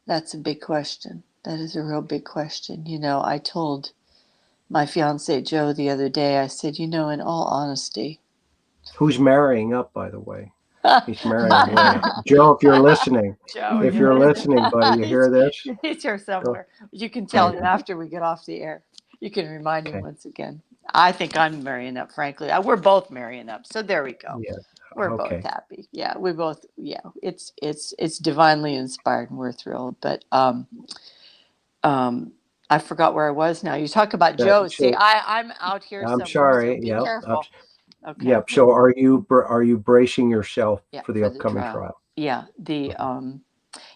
That's a big question. That is a real big question. You know, I told my fiance Joe the other day, I said, you know, in all honesty. Who's marrying up, by the way? He's marrying away. Joe, if you're listening, Joe, if you're listening, buddy, you hear this? He's here somewhere. You can tell him after we get off the air. You can remind him once again. I think I'm marrying up, frankly. We're both marrying up. So there we go. Yeah. We're both happy. Yeah, we both. Yeah, it's divinely inspired, and we're thrilled. But I forgot where I was now. You talk about Joe. See, I'm out here. I'm sorry. So be careful. Okay. Yep. So are you bracing yourself for the upcoming trial? Yeah.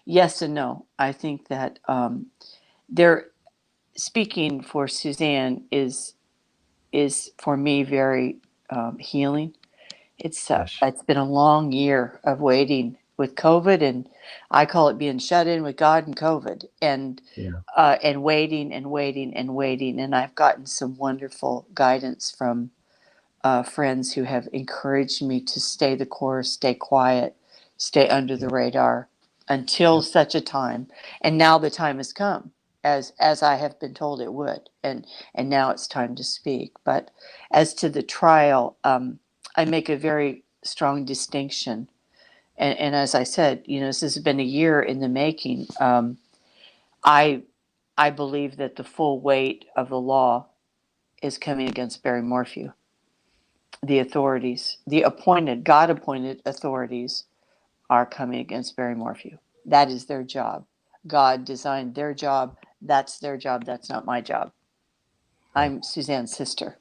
Yes and no. I think that they're speaking for Suzanne is for me very healing. It's been a long year of waiting with COVID, and I call it being shut in with God and COVID, and waiting and waiting and waiting. And I've gotten some wonderful guidance from friends who have encouraged me to stay the course, stay quiet, stay under the radar until such a time. And now the time has come, as I have been told it would, and now it's time to speak. But as to the trial, I make a very strong distinction. And as I said, you know, this has been a year in the making. I believe that the full weight of the law is coming against Barry Morphew. The authorities, the God-appointed authorities, are coming against Barry Morphew. That is their job. God designed their job. That's their job. That's not my job. I'm Suzanne's sister.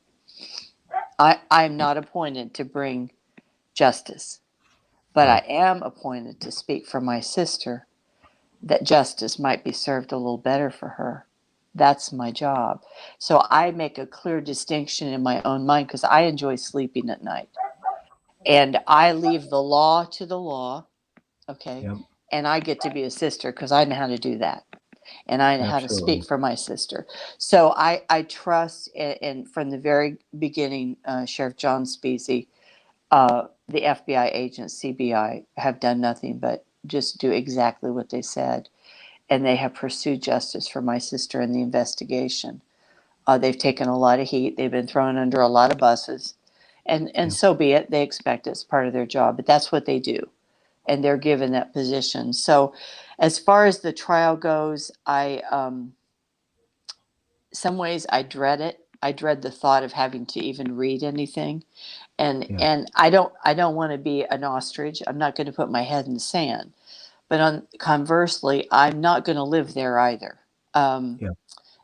I'm not appointed to bring justice, but I am appointed to speak for my sister, that justice might be served a little better for her. That's my job. So I make a clear distinction in my own mind because I enjoy sleeping at night. And I leave the law to the law, okay? Yep. And I get to be a sister because I know how to do that. And I know how to speak for my sister. So I trust, and from the very beginning, Sheriff John Speasy, the FBI agents, CBI, have done nothing but just do exactly what they said. And they have pursued justice for my sister in the investigation. They've taken a lot of heat. They've been thrown under a lot of buses. And so be it. They expect it's part of their job. But that's what they do. And they're given that position. So as far as the trial goes, some ways I dread it. I dread the thought of having to even read anything. And I don't want to be an ostrich. I'm not going to put my head in the sand. But conversely, I'm not going to live there either.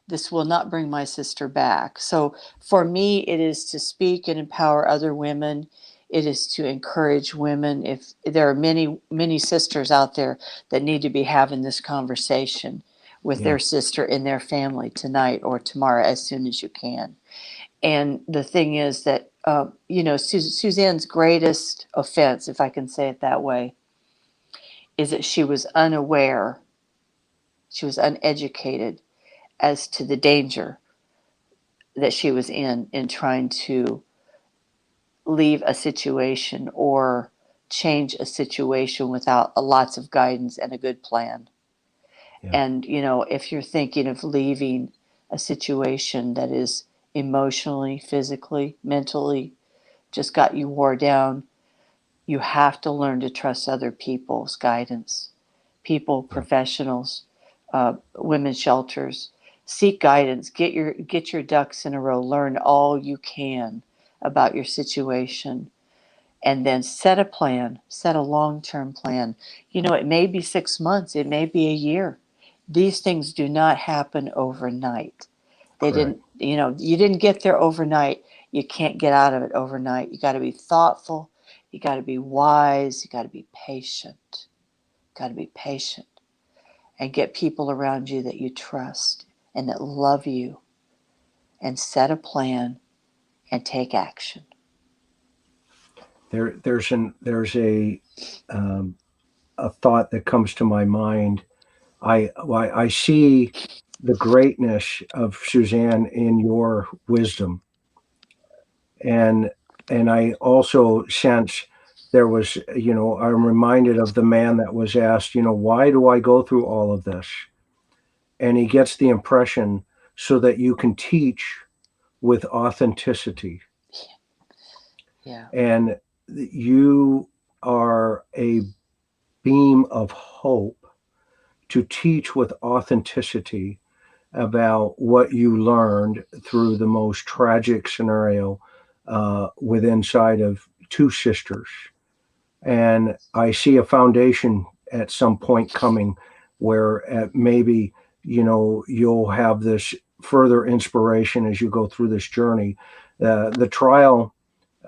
This will not bring my sister back. So for me, it is to speak and empower other women It is to encourage women. If there are many sisters out there that need to be having this conversation with their sister in their family tonight or tomorrow, as soon as you can. And the thing is that, Suzanne's greatest offense, if I can say it that way, is that she was unaware, she was uneducated as to the danger that she was in trying to leave a situation or change a situation without lots of guidance and a good plan. Yeah. And, if you're thinking of leaving a situation that is emotionally, physically, mentally just got you wore down, you have to learn to trust other people's guidance, professionals, women's shelters. Seek guidance, get your ducks in a row, learn all you can about your situation, and then set a plan, set a long-term plan. It may be 6 months, it may be a year. These things do not happen overnight. They Correct. You didn't get there overnight. You can't get out of it overnight. You got to be thoughtful. You got to be wise. You got to be patient. And get people around you that you trust and that love you, and set a plan and take action. There's a thought that comes to my mind. I see the greatness of Suzanne in your wisdom, and I also sense there was, I'm reminded of the man that was asked, why do I go through all of this? And he gets the impression so that you can teach with authenticity. Yeah. And you are a beam of hope to teach with authenticity about what you learned through the most tragic scenario with inside of two sisters. And I see a foundation at some point coming where maybe, you'll have this further inspiration as you go through this journey. The trial,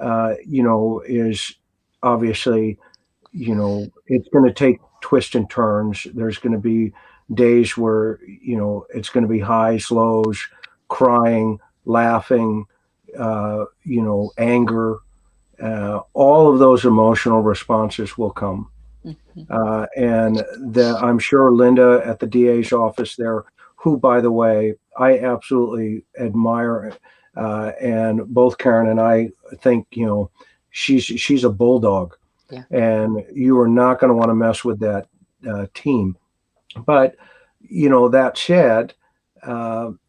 is obviously, it's going to take twists and turns. There's going to be days where, it's going to be highs, lows, crying, laughing, anger. All of those emotional responses will come. And I'm sure Linda at the DA's office there, who, by the way, I absolutely admire, and both Karen and I think, she's a bulldog. Yeah. And you are not going to want to mess with that team. But, that said,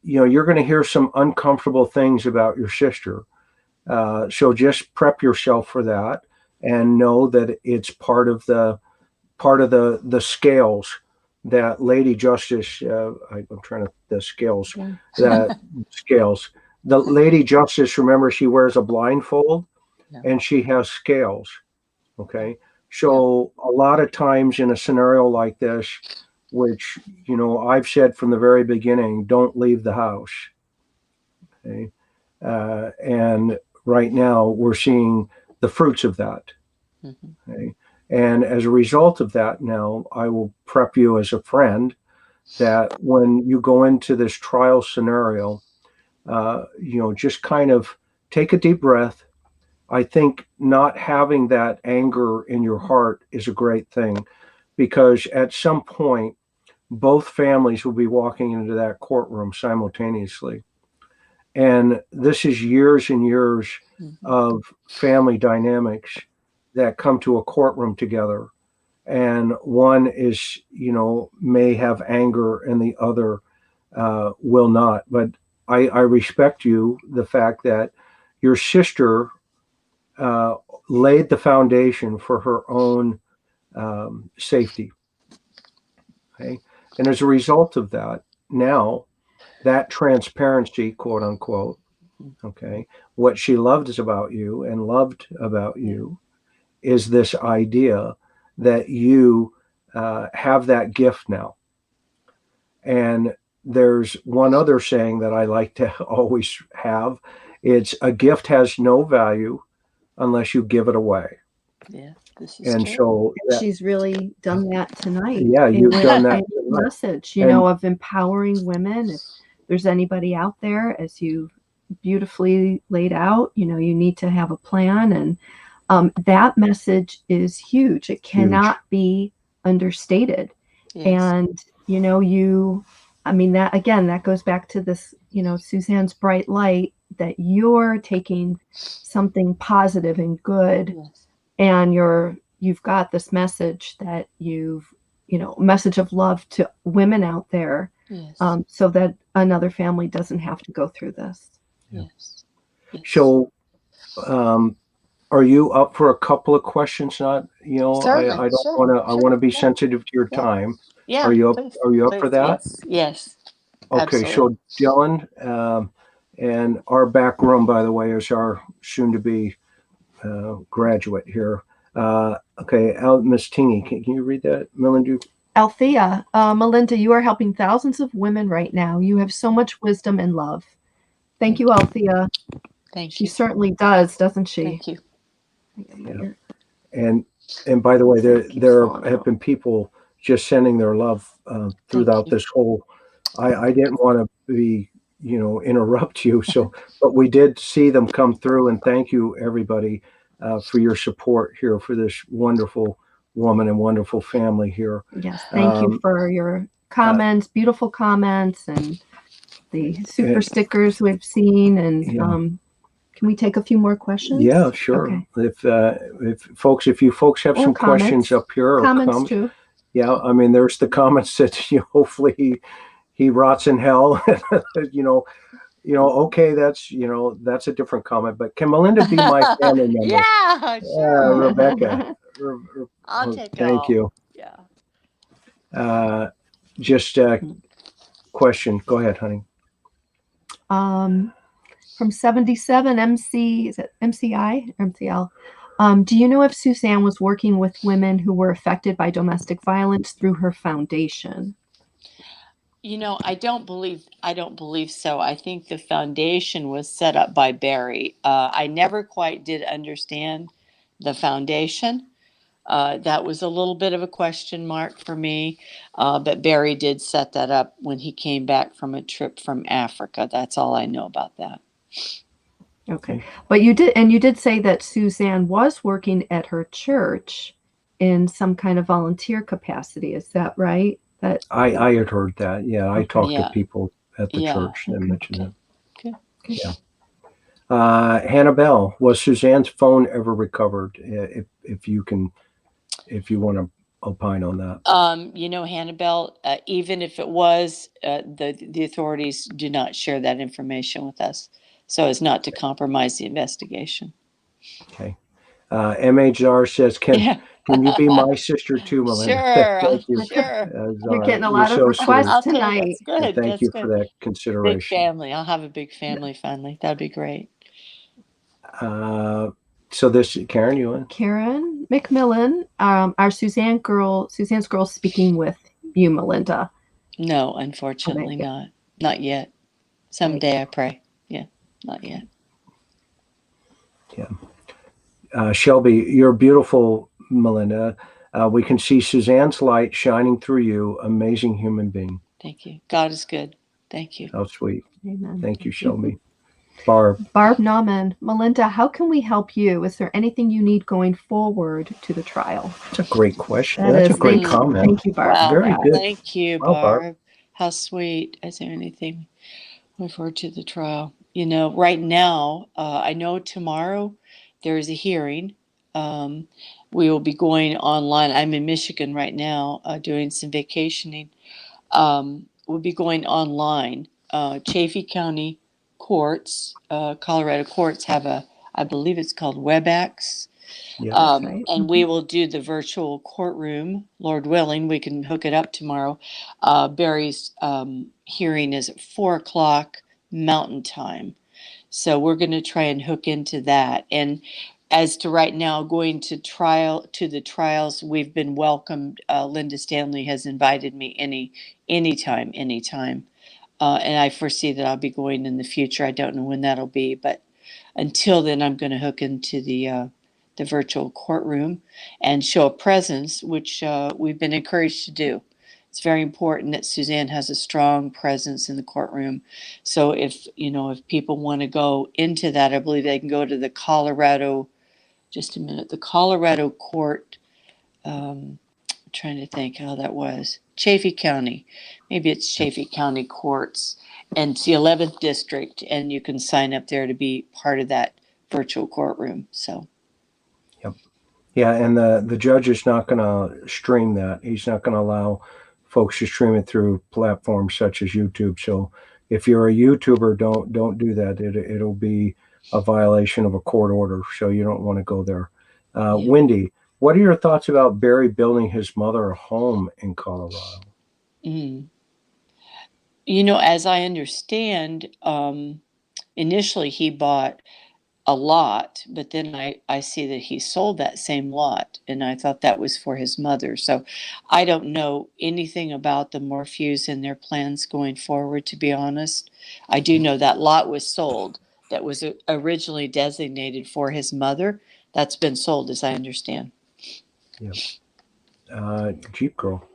you're going to hear some uncomfortable things about your sister. So just prep yourself for that, and know that it's part of the scales that Lady Justice, the scales. The Lady Justice, remember, she wears a blindfold, and she has scales. Okay. So a lot of times in a scenario like this, which, I've said from the very beginning, don't leave the house. Okay. And right now we're seeing the fruits of that. Okay. And as a result of that, now I will prep you as a friend that when you go into this trial scenario, just kind of take a deep breath. I think not having that anger in your heart is a great thing, because at some point, both families will be walking into that courtroom simultaneously. And this is years and years of family dynamics that come to a courtroom together. And one is, may have anger and the other will not. But I respect you, the fact that your sister laid the foundation for her own safety. Okay. And as a result of that, now that transparency, quote unquote, okay, what she loved about you and loved about you is this idea that you have that gift now. And there's one other saying that I like to always have. It's a gift has no value unless you give it away. Yeah, this is And true. so that, She's really done that tonight. yeah, you've done that A tonight. message, And- of empowering women. If there's anybody out there, as you beautifully laid out, you need to have a plan. And that message is huge. It cannot be understated. Yes. And, that goes back to this, Suzanne's bright light, that you're taking something positive and good, Yes. and you've got this message that message of love to women out there, Yes. so that another family doesn't have to go through this. Yes. Yes. So, are you up for a couple of questions? Not, Certainly, I don't sure, want to. I want to be sure. sensitive to your Yeah. time. Yeah. Are you up? Please, Are you up please, for that? Yes. Okay. Absolutely. So, Dillan, and our back room, by the way, is our soon-to-be graduate here. Okay, Miss Tingy, can you read that, Melinda? Althea, Melinda, you are helping thousands of women right now. You have so much wisdom and love. Thank you, Althea. Thank She you. certainly does, doesn't she? Thank you. Yeah. And by the way, there have been people just sending their love throughout this whole. I didn't want to be, interrupt you. So, but we did see them come through, and thank you everybody for your support here for this wonderful woman and wonderful family here. Yes, thank you for your comments, beautiful comments, and the super stickers we've seen. And can we take a few more questions? Yeah, sure. Okay. If you folks have some questions up here, or comments too. Yeah, I mean, there's the comments that hopefully he rots in hell. Okay, that's a different comment. But can Melinda be my family member? Yeah, sure. Rebecca. I'll take it. Thank you. Yeah. Just question. Go ahead, honey. From 77 MC, is it MCI or MCL? Do you know if Suzanne was working with women who were affected by domestic violence through her foundation? I don't believe so. I think the foundation was set up by Barry. I never quite did understand the foundation. That was a little bit of a question mark for me. But Barry did set that up when he came back from a trip from Africa. That's all I know about that. Okay. But you did say that Suzanne was working at her church in some kind of volunteer capacity. Is that right? I had heard that. Yeah, I talked to people at the church that mentioned that. Okay. Yeah. Hannah Bell, was Suzanne's phone ever recovered? If you want to opine on that. Hannah Bell, even if it was, the authorities do not share that information with us, so as not to compromise the investigation. Okay. MHR says, can you be my sister too, Melinda? Sure. Thank you. Sure. We're getting a lot of requests tonight. That's good. Thank you for that consideration. Big family. I'll have a big family finally. That'd be great. So this, Karen, you want? Karen McMillan, our Suzanne's girl speaking with you, Melinda. No, unfortunately not. Not yet. Someday I pray. Yeah, not yet. Yeah. Shelby, you're beautiful, Melinda. We can see Suzanne's light shining through you. Amazing human being. Thank you. God is good. Thank you. How sweet. Amen. Thank you, Shelby. Barb Nauman, Melinda, how can we help you? Is there anything you need going forward to the trial? That's a great question. That's a great comment. Thank you, Barb. Wow. Very good. Thank you, Barb. How sweet. Is there anything going forward to the trial? Right now, I know tomorrow there is a hearing. We will be going online. I'm in Michigan right now doing some vacationing. We'll be going online. Chaffee County courts, Colorado courts have I believe it's called WebEx. Yeah. And we will do the virtual courtroom. Lord willing, we can hook it up tomorrow. Barry's hearing is at 4:00 Mountain Time. So we're going to try and hook into that. And as to right now, going to the trials, we've been welcomed. Linda Stanley has invited me anytime. And I foresee that I'll be going in the future. I don't know when that'll be, but until then, I'm going to hook into the virtual courtroom and show a presence, which we've been encouraged to do. It's very important that Suzanne has a strong presence in the courtroom. So if people want to go into that, I believe they can go to the Colorado, just a minute, the Colorado court. I'm trying to think how that was. Chaffee County. Maybe it's Chaffee County courts. And it's the 11th district. And you can sign up there to be part of that virtual courtroom. So. Yep. Yeah. And the judge is not going to stream that. He's not going to allow folks to stream it through platforms such as YouTube. So if you're a YouTuber, don't do that. It'll be a violation of a court order. So you don't want to go there. Yeah. Wendy, what are your thoughts about Barry building his mother a home in Colorado? As I understand, initially he bought a lot, but then I see that he sold that same lot, and I thought that was for his mother. So I don't know anything about the Moorphew's and their plans going forward, to be honest. I do know that lot was sold that was originally designated for his mother. That's been sold, as I understand. Yeah. Jeep Girl.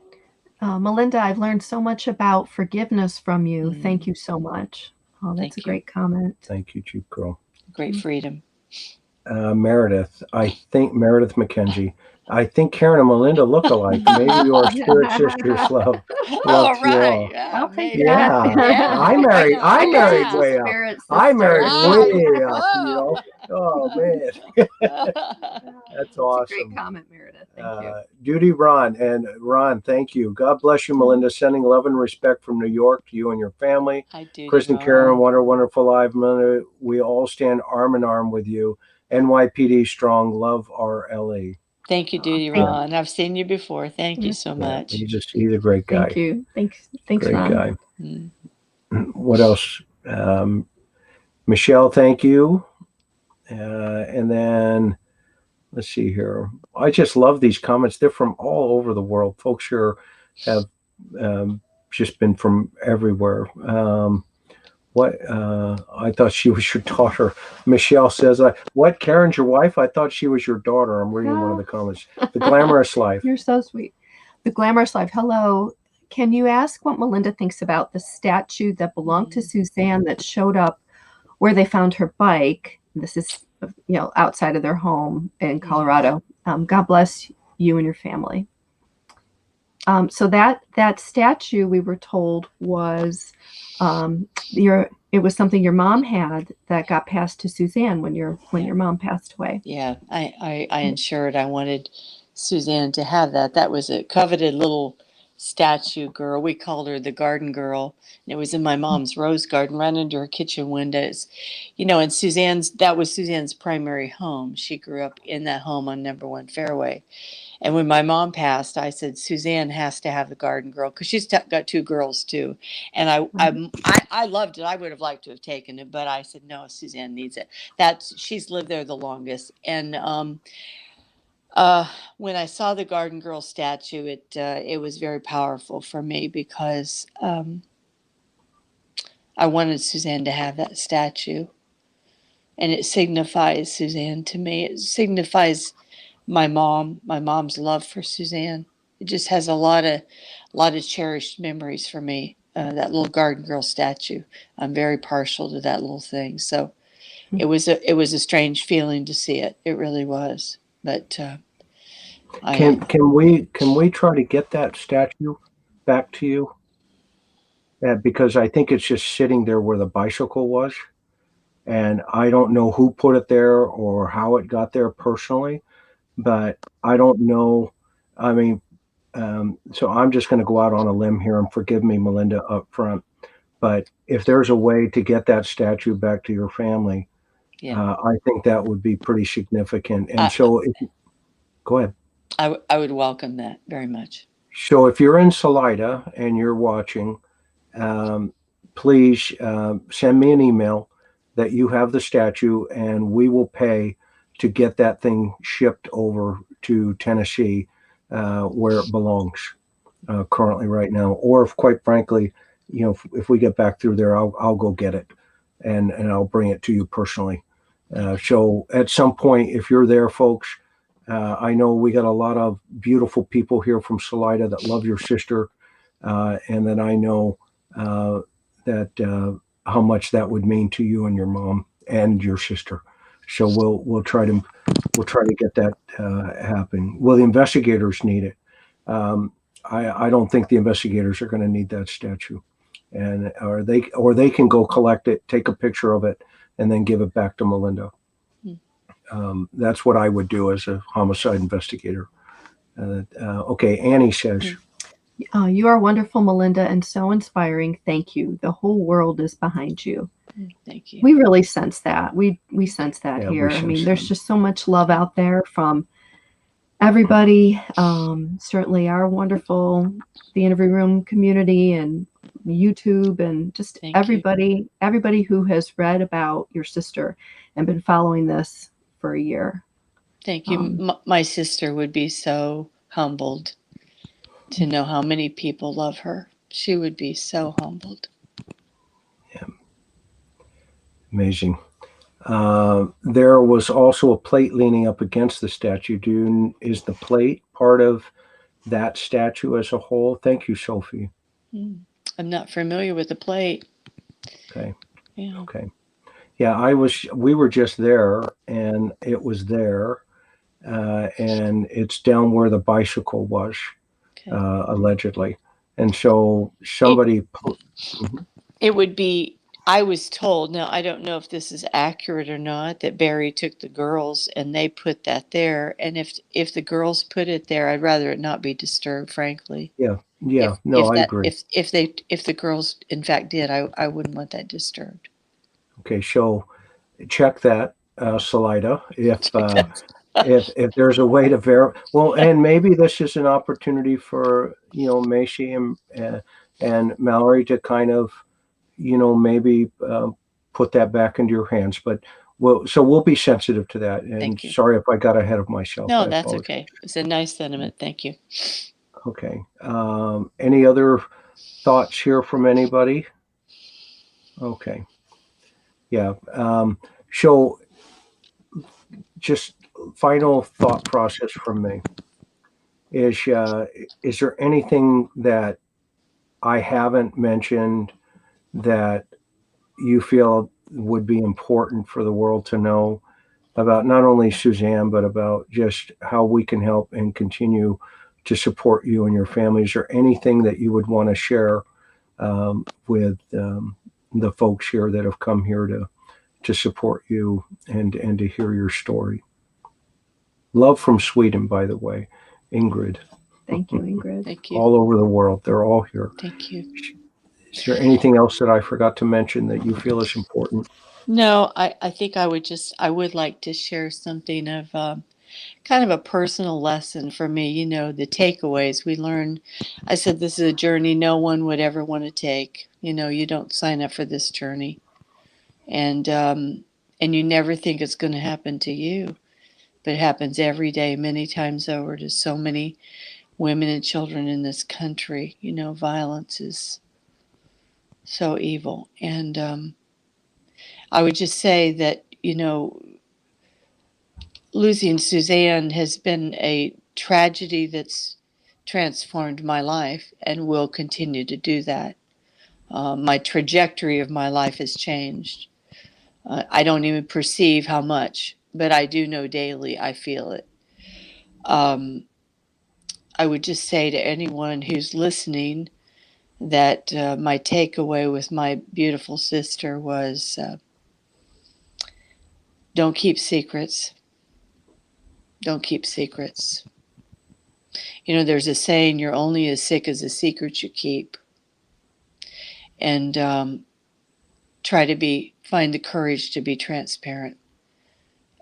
Melinda, I've learned so much about forgiveness from you. Thank you so much. Oh, that's a great comment. Thank you, Jeep Girl. Great freedom. Meredith, Meredith McKenzie. I think Karen and Melinda look alike. Maybe your spirit sisters love All to you right. all. Yeah, maybe. Yeah. Yeah. I married way up. I married way up, Whoa. Oh man. That's awesome. That's a great comment, Meredith. Thank you. Judy Ron, thank you. God bless you, Melinda. Sending love and respect from New York to you and your family. I do. Chris and Karen, wonderful live. Melinda, we all stand arm in arm with you. NYPD strong. Love our LA. Thank you, Judy Ron. I've seen you before. Thank you so much. He's a great guy. Thank you. Thanks, great Ron. Guy. What else? Michelle, thank you. And then let's see here. I just love these comments. They're from all over the world. Folks here have just been from everywhere. I thought she was your daughter. Michelle says, what, Karen's your wife? I thought she was your daughter. I'm reading one of the comments. The Glamorous Life. You're so sweet. The Glamorous Life. Hello. Can you ask what Melinda thinks about the statue that belonged to Suzanne that showed up where they found her bike? This is, outside of their home in Colorado. God bless you and your family. So that statue, we were told, was it was something your mom had that got passed to Suzanne when your mom passed away. Yeah, I ensured I wanted Suzanne to have that. That was a coveted little statue girl. We called her the garden girl. And it was in my mom's rose garden right under her kitchen windows. And that was Suzanne's primary home. She grew up in that home on Number 1 Fairway. And when my mom passed, I said, Suzanne has to have the garden girl because she's got 2 girls too. And I loved it. I would have liked to have taken it, but I said, no, Suzanne needs it. She's lived there the longest. And when I saw the garden girl statue, it was very powerful for me because I wanted Suzanne to have that statue. And it signifies Suzanne to me. It signifies my mom's love for Suzanne. It just has a lot of cherished memories for me. That little garden girl statue. I'm very partial to that little thing. So it was a strange feeling to see it. It really was. But can we try to get that statue back to you? Because I think it's just sitting there where the bicycle was, and I don't know who put it there or how it got there personally. But I don't know. I mean, so I'm just going to go out on a limb here, and forgive me, Melinda, up front. But if there's a way to get that statue back to your family, I think that would be pretty significant. And go ahead. I would welcome that very much. So if you're in Salida and you're watching, please send me an email that you have the statue, and we will pay to get that thing shipped over to Tennessee, where it belongs currently right now. Or if, quite frankly, if we get back through there, I'll go get it and I'll bring it to you personally. So at some point, if you're there, folks, I know we got a lot of beautiful people here from Salida that love your sister, and that I know that how much that would mean to you and your mom and your sister. So we'll try to get that happen. Well, the investigators need it. I don't think the investigators are going to need that statue, and or they can go collect it, take a picture of it, and then give it back to Melinda. That's what I would do as a homicide investigator. Okay, Annie says. You are wonderful, Melinda, and so inspiring. Thank you. The whole world is behind you. Thank you. We really sense that. We sense that Yeah, here. I mean, there's just so much love out there from everybody. Certainly our wonderful The Interview Room community and YouTube, and just everybody who has read about your sister and been following this for a year. Thank you. My sister would be so humbled to know how many people love her. She would be so humbled. Yeah. Amazing. There was also a plate leaning up against the statue. Is the plate part of that statue as a whole? Thank you, Sophie. I'm not familiar with the plate. Okay. Yeah. Okay. Yeah, we were just there, and it was there, and it's down where the bicycle was, allegedly. And so somebody... It would be... I was told, now I don't know if this is accurate or not, that Barry took the girls and they put that there. And if the girls put it there, I'd rather it not be disturbed, frankly. Yeah. I agree. If the girls in fact did, I wouldn't want that disturbed. Okay, so check that, Salida. If there's a way to verify, well, and maybe this is an opportunity for Macy and Mallory to kind of maybe put that back into your hands. But we'll be sensitive to that. And sorry if I got ahead of myself. No, that's okay. It's a nice sentiment. Thank you. Okay. Any other thoughts here from anybody? Okay. Yeah. So just final thought process from me is there anything that I haven't mentioned that you feel would be important for the world to know about not only Suzanne, but about just how we can help and continue to support you and your family? Is there anything that you would want to share with the folks here that have come here to support you and to hear your story? Love from Sweden, by the way, Ingrid. Thank you, Ingrid. Thank you. All over the world. They're all here. Thank you. Is there anything else that I forgot to mention that you feel is important? No, I think I would like to share something of kind of a personal lesson for me. The takeaways we learned. I said this is a journey no one would ever want to take. You don't sign up for this journey, and you never think it's going to happen to you, but it happens every day, many times over, to so many women and children in this country. Violence is so evil. And I would just say that, losing Suzanne has been a tragedy that's transformed my life and will continue to do that. My trajectory of my life has changed. I don't even perceive how much, but I do know daily, I feel it. I would just say to anyone who's listening that my takeaway with my beautiful sister was don't keep secrets. Don't keep secrets. There's a saying, you're only as sick as the secrets you keep. And find the courage to be transparent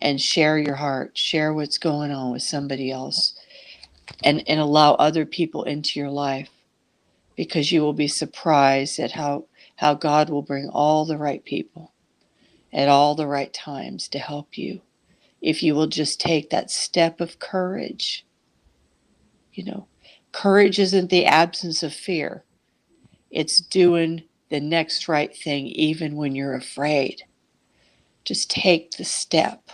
and share your heart, share what's going on with somebody else, and allow other people into your life, because you will be surprised at how God will bring all the right people at all the right times to help you, if you will just take that step of courage. Courage isn't the absence of fear. It's doing the next right thing even when you're afraid. Just take the step.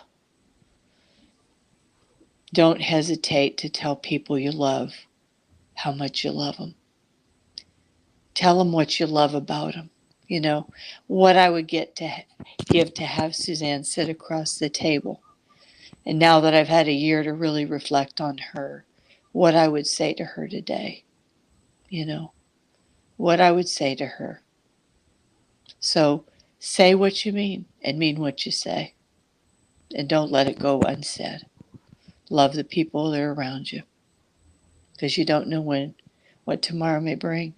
Don't hesitate to tell people you love how much you love them. Tell them what you love about them. You know, what I would give to have Suzanne sit across the table. And now that I've had a year to really reflect on her, what I would say to her today. You know, what I would say to her. So say what you mean and mean what you say. And don't let it go unsaid. Love the people that are around you. Because you don't know what tomorrow may bring.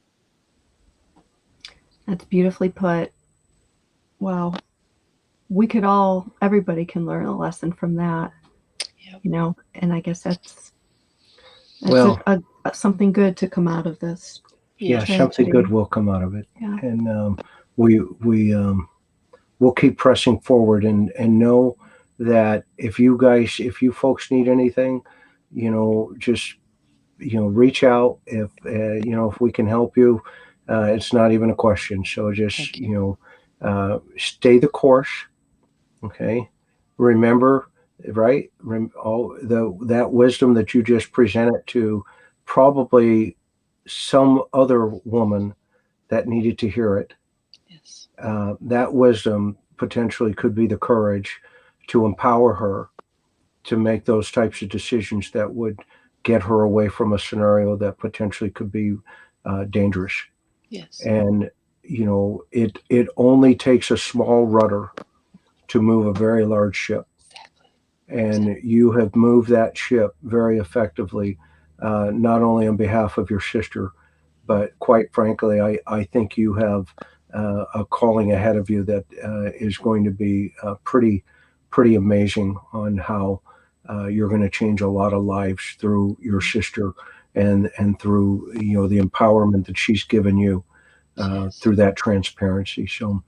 That's beautifully put. Wow. Everybody can learn a lesson from that. Yep. You know, and I guess that's well, something good to come out of this. Yeah, something good will come out of it. Yeah. And we'll keep pressing forward and know that if you folks need anything, you know, just, you know, reach out. If, you know, if we can help you, it's not even a question. So just, you know, stay the course. Okay. Remember, right? All that wisdom that you just presented to probably some other woman that needed to hear it. Yes. That wisdom potentially could be the courage to empower her to make those types of decisions that would get her away from a scenario that potentially could be dangerous. Yes. And, you know, it only takes a small rudder to move a very large ship. Exactly. And you have moved that ship very effectively, not only on behalf of your sister, but quite frankly, I think you have a calling ahead of you that is going to be pretty amazing on how you're going to change a lot of lives through your sister and through, you know, the empowerment that she's given you through that transparency. So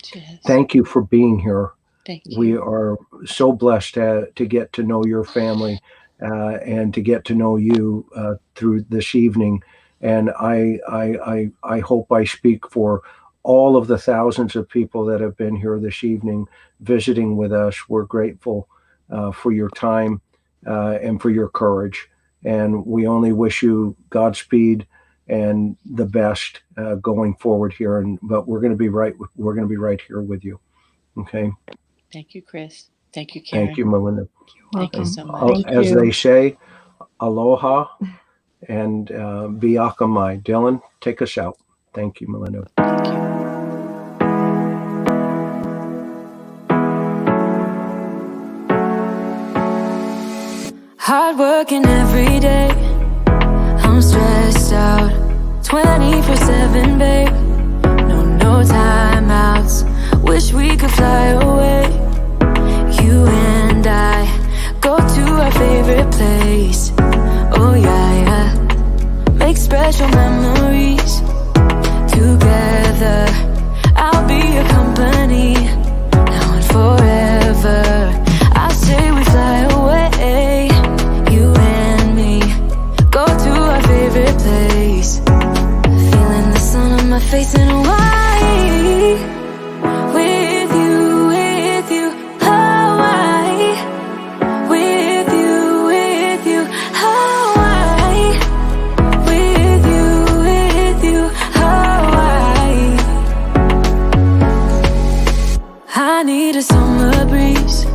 thank you for being here. Thank you. We are so blessed to get to know your family and to get to know you through this evening. And I hope I speak for all of the thousands of people that have been here this evening visiting with us. We're grateful for your time and for your courage. And we only wish you Godspeed and the best going forward here. But we're going to be right. We're going to be right here with you. Okay. Thank you, Chris. Thank you, Karen. Thank you, Melinda. Thank you so much. As they say, aloha and biakamai. Dillan, take us out. Thank you, Melinda. Thank you. Hard working every day, I'm stressed out 24/7, babe. No timeouts, wish we could fly away. You and I go to our favorite place. Oh yeah, make special memories together. I'll be your company now and forever. I say we fly away, you and me, go to our favorite place. Feeling the sun on my face in Hawaii. With you, Hawaii. With you, Hawaii. With you, Hawaii. I need a summer breeze